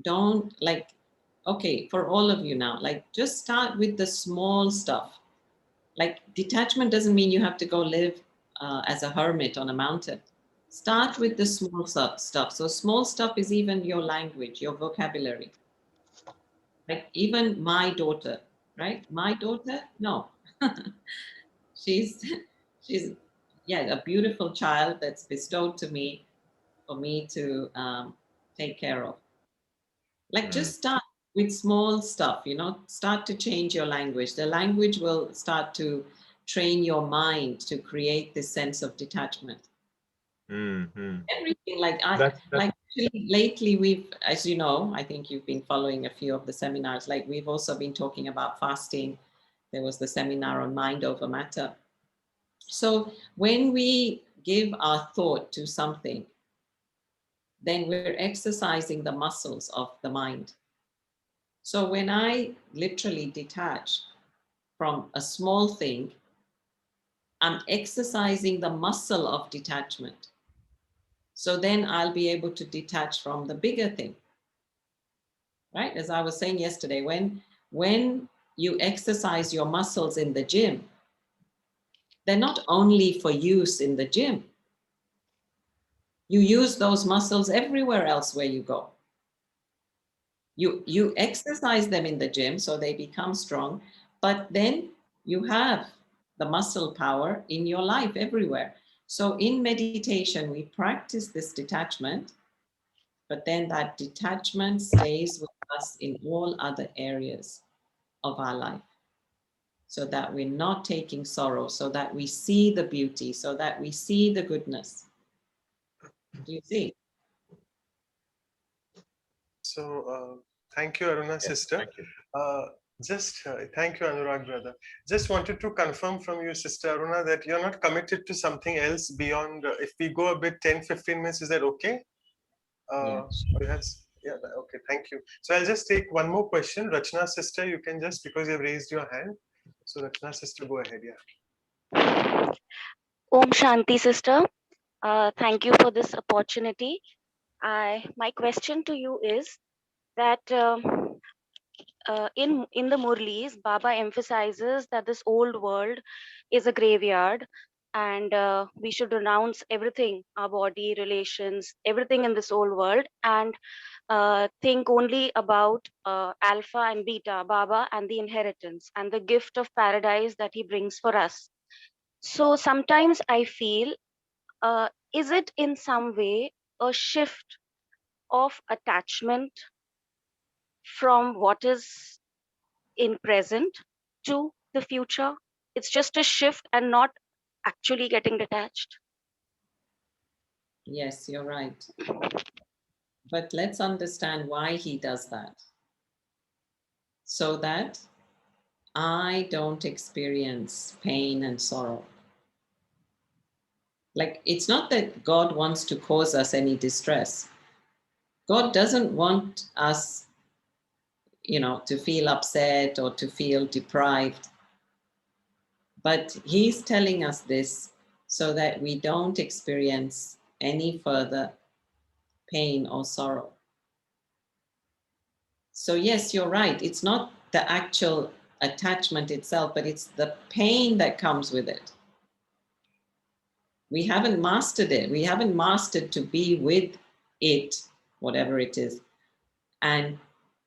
don't, like, okay, for all of you now, like, just start with the small stuff. Like, detachment doesn't mean you have to go live as a hermit on a mountain. Start with the small stuff. So small stuff is even your language, your vocabulary. Like even my daughter, right? My daughter, no. she's she's yeah, a beautiful child that's bestowed to me for me to take care of. Like just start with small stuff, you know, start to change your language. The language will start to train your mind to create this sense of detachment. Everything, like like actually lately we've, as you know, I think you've been following a few of the seminars, like we've also been talking about fasting. There was the seminar on mind over matter. So when we give our thought to something, then we're exercising the muscles of the mind. So when I literally detach from a small thing, I'm exercising the muscle of detachment. So then I'll be able to detach from the bigger thing. Right? As I was saying yesterday, when you exercise your muscles in the gym, they're not only for use in the gym. You use those muscles everywhere else where you go. You exercise them in the gym so they become strong, but then you have the muscle power in your life everywhere. So in meditation, we practice this detachment, but then that detachment stays with us in all other areas of our life, so that we're not taking sorrow, so that we see the beauty, so that we see the goodness. Do you see? So thank you, Aruna, sister. Thank you. Just thank you, Anurag, brother. Just wanted to confirm from you, Sister Aruna, that you're not committed to something else beyond. If we go a bit 10-15 minutes, is that okay? Yeah. Or yeah, okay, thank you. So I'll just take one more question. Rachna, sister, you can just, because you've raised your hand. So Rachna, sister, go ahead. Yeah. Om Shanti, sister. Thank you for this opportunity. My question to you is that in the Murlis, Baba emphasizes that this old world is a graveyard, and we should renounce everything, our body, relations, everything in this old world, and think only about Alpha and Beta, Baba, and the inheritance and the gift of paradise that he brings for us. So sometimes I feel, is it in some way a shift of attachment from what is in present to the future? It's just a shift and not actually getting detached. Yes, you're right. But let's understand why he does that. So that I don't experience pain and sorrow. Like, it's not that God wants to cause us any distress. God doesn't want us, to feel upset or to feel deprived. But he's telling us this so that we don't experience any further pain or sorrow. So yes, you're right. It's not the actual attachment itself, but it's the pain that comes with it. We haven't mastered it. We haven't mastered to be with it, whatever it is, and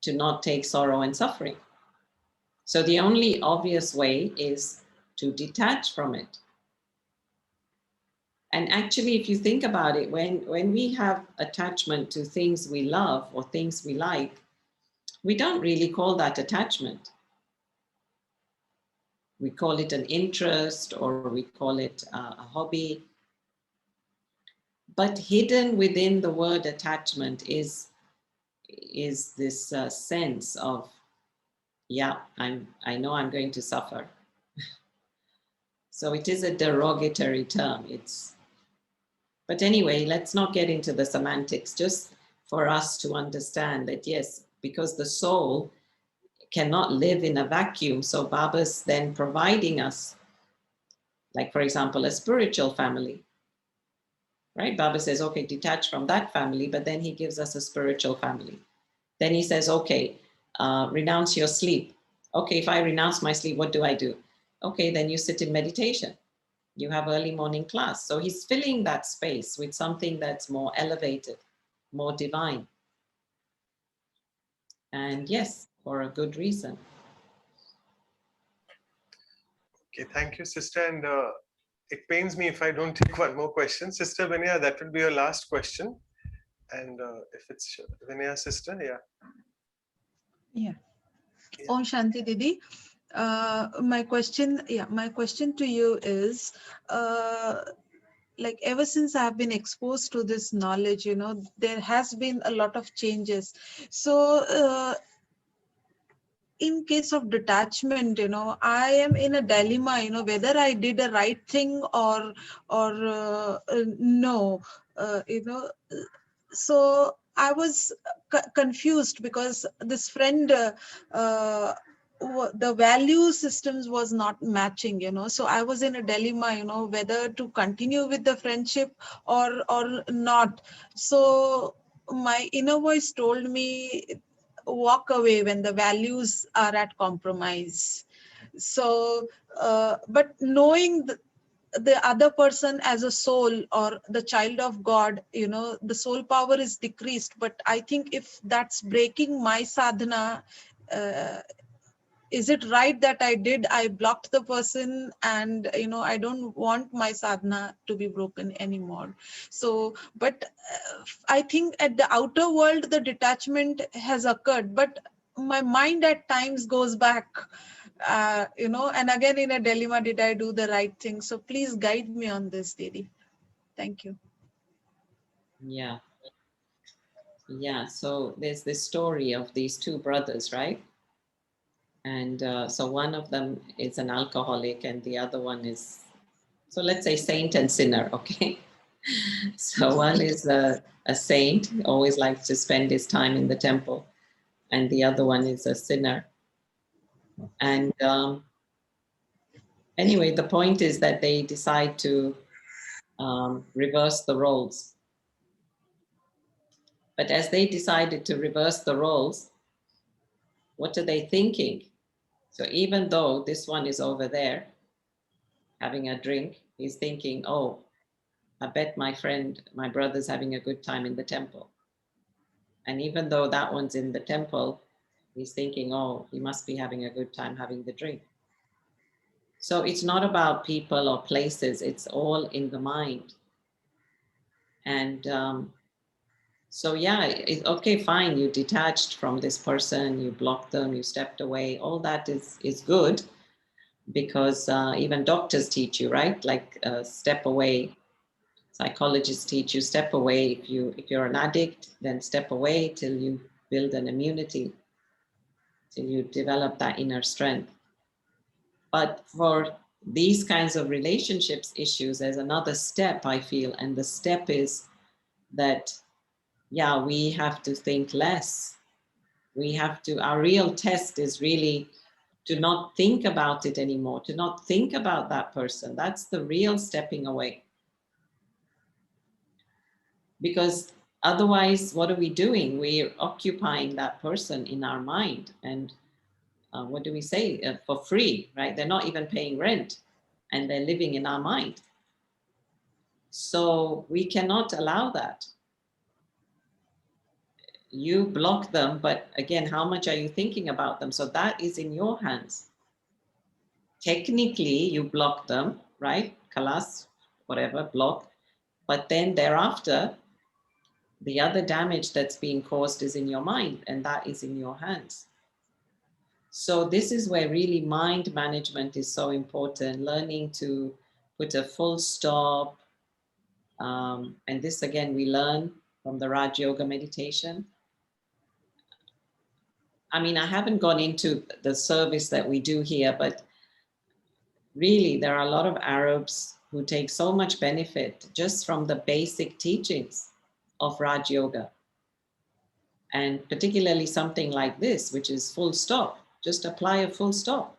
to not take sorrow and suffering. So the only obvious way is to detach from it. And actually, if you think about it, when we have attachment to things we love or things we like, we don't really call that attachment. We call it an interest, or we call it a hobby. But hidden within the word attachment is this sense of, yeah, I know I'm going to suffer. So it is a derogatory term. But anyway, let's not get into the semantics, just for us to understand that, yes, because the soul cannot live in a vacuum. So Baba's then providing us, like, for example, a spiritual family, right? Baba says, okay, detach from that family, but then he gives us a spiritual family. Then he says, okay, renounce your sleep. Okay, if I renounce my sleep, what do I do? Okay, then you sit in meditation. You have early morning class. So he's filling that space with something that's more elevated, more divine. And yes, for a good reason. Okay, thank you, sister. And it pains me if I don't take one more question. Sister Vinaya, that will be your last question. And if it's Vinaya, sister, yeah. Yeah. Om Shanti Didi. My question to you is, like, ever since I've been exposed to this knowledge, there has been a lot of changes. So in case of detachment, I am in a dilemma, whether I did the right thing or no, so I was confused because this friend, the value systems was not matching, so I was in a dilemma, whether to continue with the friendship or not. So my inner voice told me, walk away when the values are at compromise. So but knowing the other person as a soul or the child of God, the soul power is decreased. But I think if that's breaking my sadhana, is it right that I blocked the person, and I don't want my sadhana to be broken anymore. So but I think at the outer world the detachment has occurred, but my mind at times goes back, and again in a dilemma, did I do the right thing? So please guide me on this, Didi. Thank you. Yeah. Yeah. So there's this story of these two brothers, right? And so one of them is an alcoholic and the other one is, so let's say saint and sinner, okay? So one is a saint, always likes to spend his time in the temple, and the other one is a sinner. And anyway, the point is that they decide to reverse the roles. But as they decided to reverse the roles, what are they thinking? So even though this one is over there having a drink, he's thinking, oh, I bet my friend, my brother's having a good time in the temple. And even though that one's in the temple, he's thinking, oh, he must be having a good time having the drink. So it's not about people or places, it's all in the mind. And so, yeah, okay, fine, you detached from this person, you blocked them, you stepped away, all that is good, because even doctors teach you, right? Like step away. Psychologists teach you step away. If you're an addict, then step away till you build an immunity, till you develop that inner strength. But for these kinds of relationships issues, there's another step, I feel, and the step is that, yeah, we have to think less. We have to, our real test is really to not think about it anymore, to not think about that person. That's the real stepping away. Because otherwise, what are we doing? We're occupying that person in our mind. And what do we say? For free, right? They're not even paying rent and they're living in our mind. So we cannot allow that. You block them, but again, how much are you thinking about them? So that is in your hands. Technically, you block them, right? Kalas, whatever, block. But then thereafter, the other damage that's being caused is in your mind, and that is in your hands. So this is where really mind management is so important, learning to put a full stop. And this, again, we learn from the Raj Yoga meditation. I mean, I haven't gone into the service that we do here, but really there are a lot of Arabs who take so much benefit just from the basic teachings of Raj Yoga. And particularly something like this, which is full stop, just apply a full stop.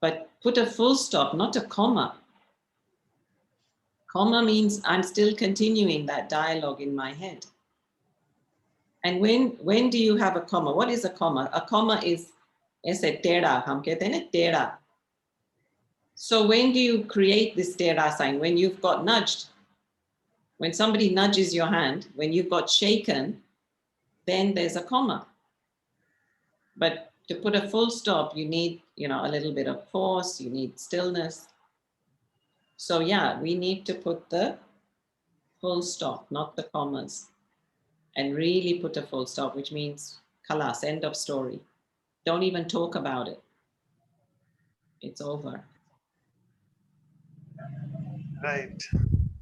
But put a full stop, not a comma. Comma means I'm still continuing that dialogue in my head. And when do you have a comma? What is a comma? A comma is aise teda, hum kehte hain na teda. So when do you create this teda sign? When you've got nudged. When somebody nudges your hand, when you've got shaken, then there's a comma. But to put a full stop, you need, a little bit of force, you need stillness. So yeah, we need to put the full stop, not the commas. And really put a full stop, which means kalas, end of story. Don't even talk about it. It's over. Right.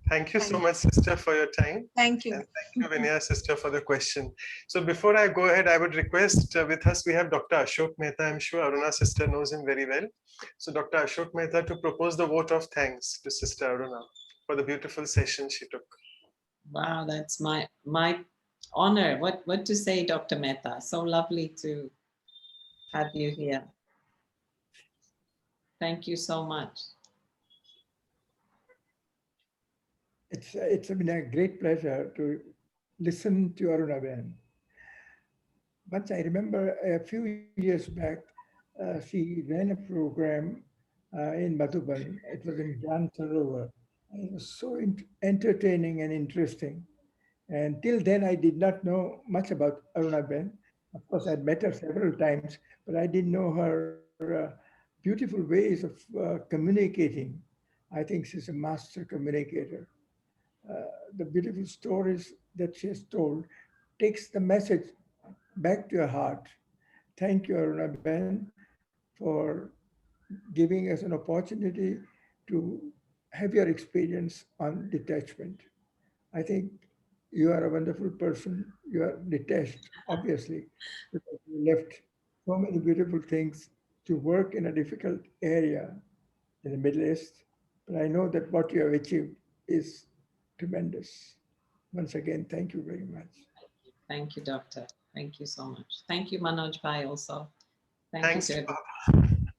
Thank you so Thank much, sister, for your time. Thank you. And thank you, Vinaya, sister, for the question. So before I go ahead, I would request with us, we have Dr. Ashok Mehta. I'm sure Aruna sister knows him very well. So Dr. Ashok Mehta to propose the vote of thanks to Sister Aruna for the beautiful session she took. Wow, that's my honor. What to say, Dr. Mehta? So lovely to have you here. Thank you so much. It's been a great pleasure to listen to Aruna Ben. Once I remember a few years back, she ran a program in Madhuban. It was in Jan Sarovar. It was so entertaining and interesting. And till then, I did not know much about Aruna Ben. Of course, I'd met her several times, but I didn't know her beautiful ways of communicating. I think she's a master communicator. The beautiful stories that she has told takes the message back to your heart. Thank you, Aruna Ben, for giving us an opportunity to have your experience on detachment. I think you are a wonderful person. You are detached, obviously, because you left so many beautiful things to work in a difficult area in the Middle East. But I know that what you have achieved is tremendous. Once again, thank you very much. Thank you, Doctor. Thank you so much. Thank you, Manoj Bhai, also. Thank Thanks. you to everyone.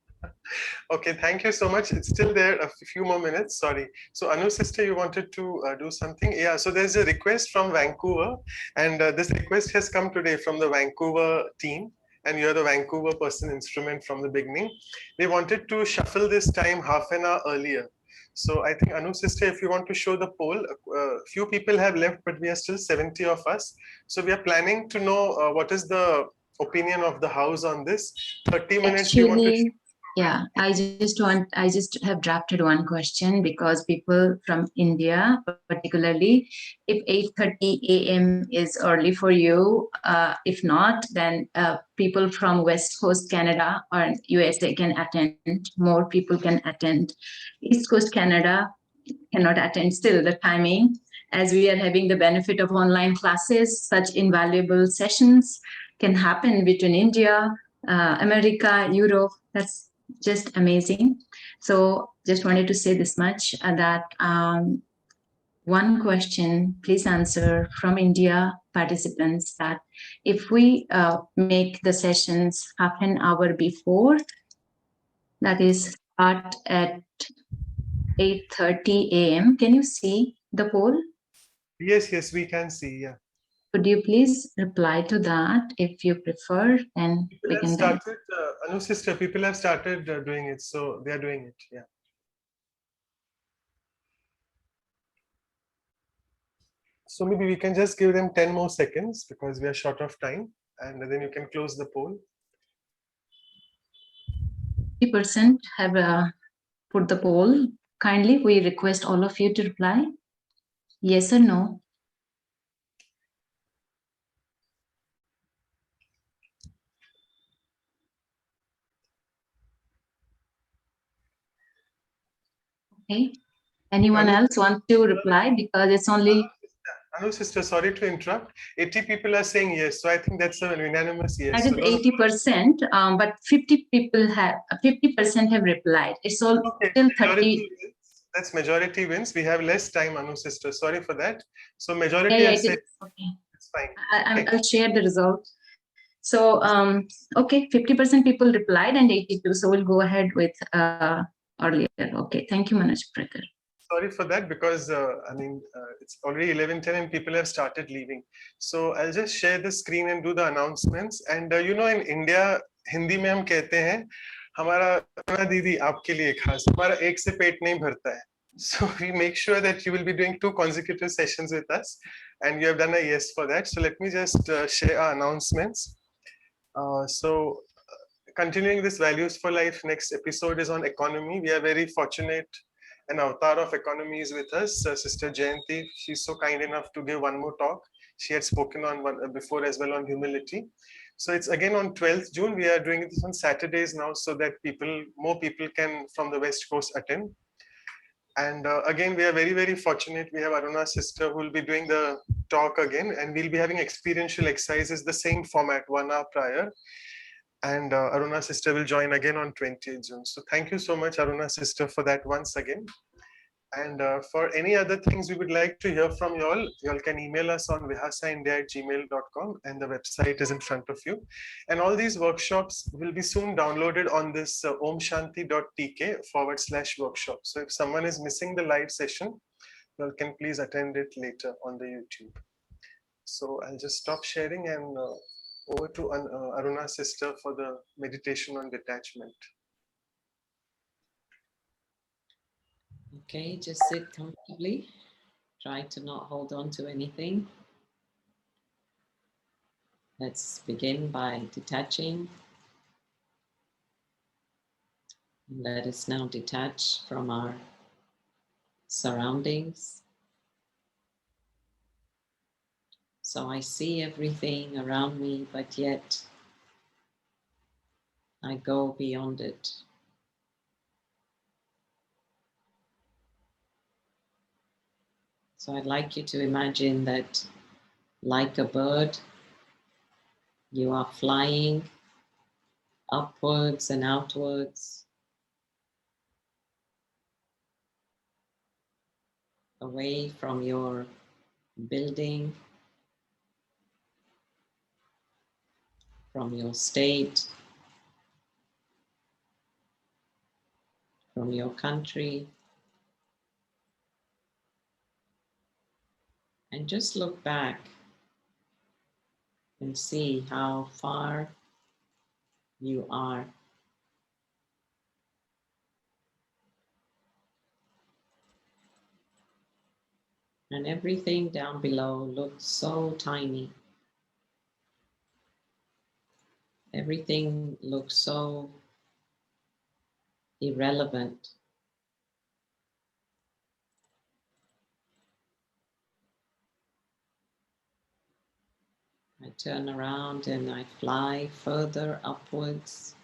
Okay, thank you so much. It's still there, a few more minutes. Sorry. So, Anu sister, you wanted to do something? Yeah. So there's a request from Vancouver, and this request has come today from the Vancouver team. And you're the Vancouver person instrument from the beginning. They wanted to shuffle this time half an hour earlier. So I think Anu sister, if you want to show the poll, few people have left, but we are still 70 of us. So we are planning to know what is the opinion of the house on this. 30 minutes. You want to? Actually, yeah, I just have drafted one question because people from India, particularly, if 8:30 a.m. is early for you, if not, then people from West Coast Canada or USA can attend. More people can attend. East Coast Canada cannot attend still the timing, as we are having the benefit of online classes. Such invaluable sessions can happen between India, America, Europe. That's just amazing. So just wanted to say this much, that one question, please answer from India participants, that if we make the sessions half an hour before, that is start at 8:30 a.m. Can you see the poll? Yes, we can see. Yeah. Could you please reply to that if you prefer, and People we have can then. started, Anu sister, people have started doing it. So they are doing it. Yeah. So maybe we can just give them 10 more seconds because we are short of time, and then you can close the poll. 50% have put the poll. Kindly, we request all of you to reply. Yes or no? Okay. Anyone else want to reply? Because it's only. Anu sister, sorry to interrupt. 80 people are saying yes, so I think that's a unanimous yes. That is 80%, but 50% have replied. It's all still 30. That's majority wins. We have less time, Anu sister. Sorry for that. So majority Yeah, has said okay. It's fine. I'll share the result. So okay, 50% people replied and 82. So we'll go ahead with earlier. Okay, thank you, Manoj Prakhar. Sorry for that, because it's already 11:10 and people have started leaving. So I'll just share the screen and do the announcements. And in India, Hindi में हम कहते हैं हमारा दीदी आपके लिए खास, हमारा एक से पेट नहीं भरता है. So we make sure that you will be doing 2 consecutive sessions with us, and you have done a yes for that. So let me just share our announcements. Continuing this Values for Life, next episode is on economy. We are very fortunate. An avatar of economy is with us, Sister Jayanti. She's so kind enough to give one more talk. She had spoken on one before as well on humility. So it's again on 12th June. We are doing this on Saturdays now, so that more people can from the West Coast attend. And again, we are very, very fortunate. We have Aruna sister who will be doing the talk again, and we'll be having experiential exercises, the same format, 1 hour prior. And Aruna sister will join again on 20th June. So thank you so much, Aruna sister, for that once again. And for any other things we would like to hear from y'all, y'all can email us on vihasaindia@gmail.com, and the website is in front of you. And all these workshops will be soon downloaded on this omshanti.tk/workshop. So if someone is missing the live session, y'all can please attend it later on the YouTube. So I'll just stop sharing and over to Aruna sister for the meditation on detachment. Okay, just sit comfortably. Try to not hold on to anything. Let's begin by detaching. Let us now detach from our surroundings. So I see everything around me, but yet I go beyond it. So I'd like you to imagine that, like a bird, you are flying upwards and outwards, away from your building, from your state, from your country, and just look back and see how far you are. And everything down below looks so tiny. Everything looks so irrelevant. I turn around and I fly further upwards.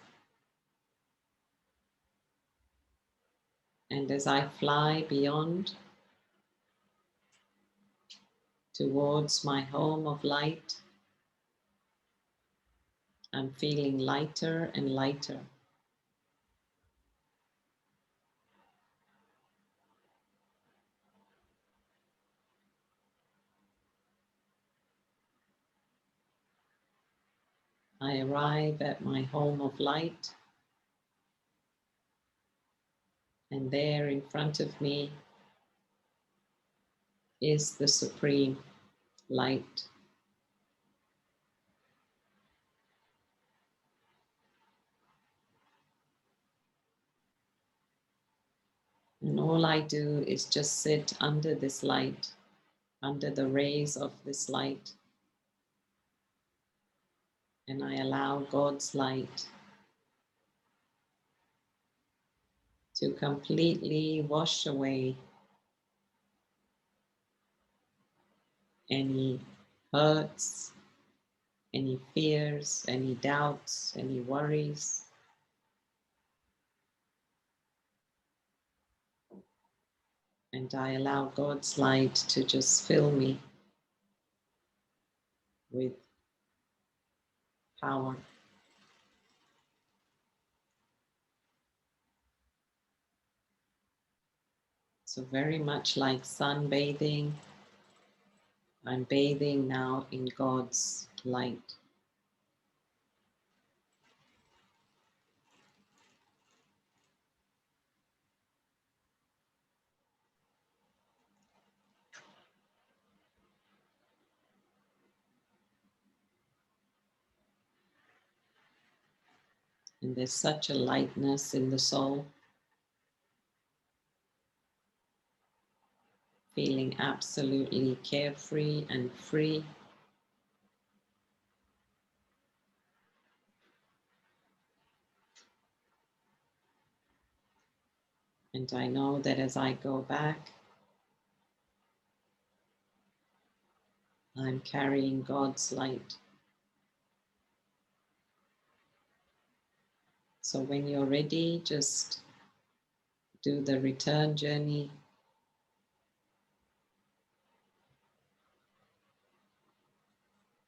And as I fly beyond towards my home of light, I'm feeling lighter and lighter. I arrive at my home of light, and there in front of me is the supreme light. And all I do is just sit under this light, under the rays of this light, and I allow God's light to completely wash away any hurts, any fears, any doubts, any worries. And I allow God's light to just fill me with power. So very much like sunbathing, I'm bathing now in God's light. And there's such a lightness in the soul, feeling absolutely carefree and free. And I know that as I go back, I'm carrying God's light. So when you're ready, just do the return journey.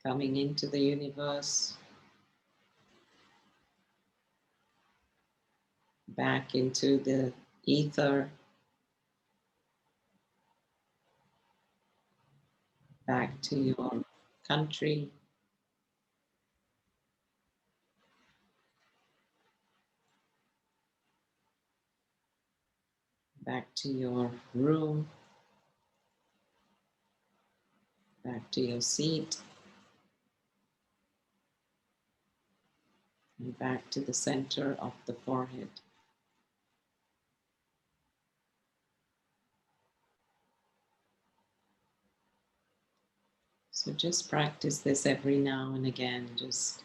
Coming into the universe, back into the ether, back to your country, back to your room, back to your seat, and back to the center of the forehead. So just practice this every now and again, just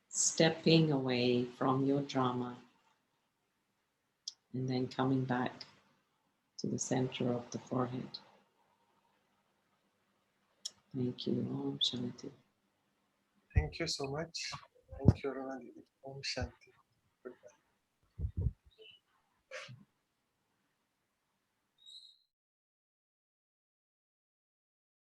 stepping away from your drama and then coming back to the center of the forehead. Thank you. Om Shanti. Thank you so much. Thank you, Aruna. Om Shanti.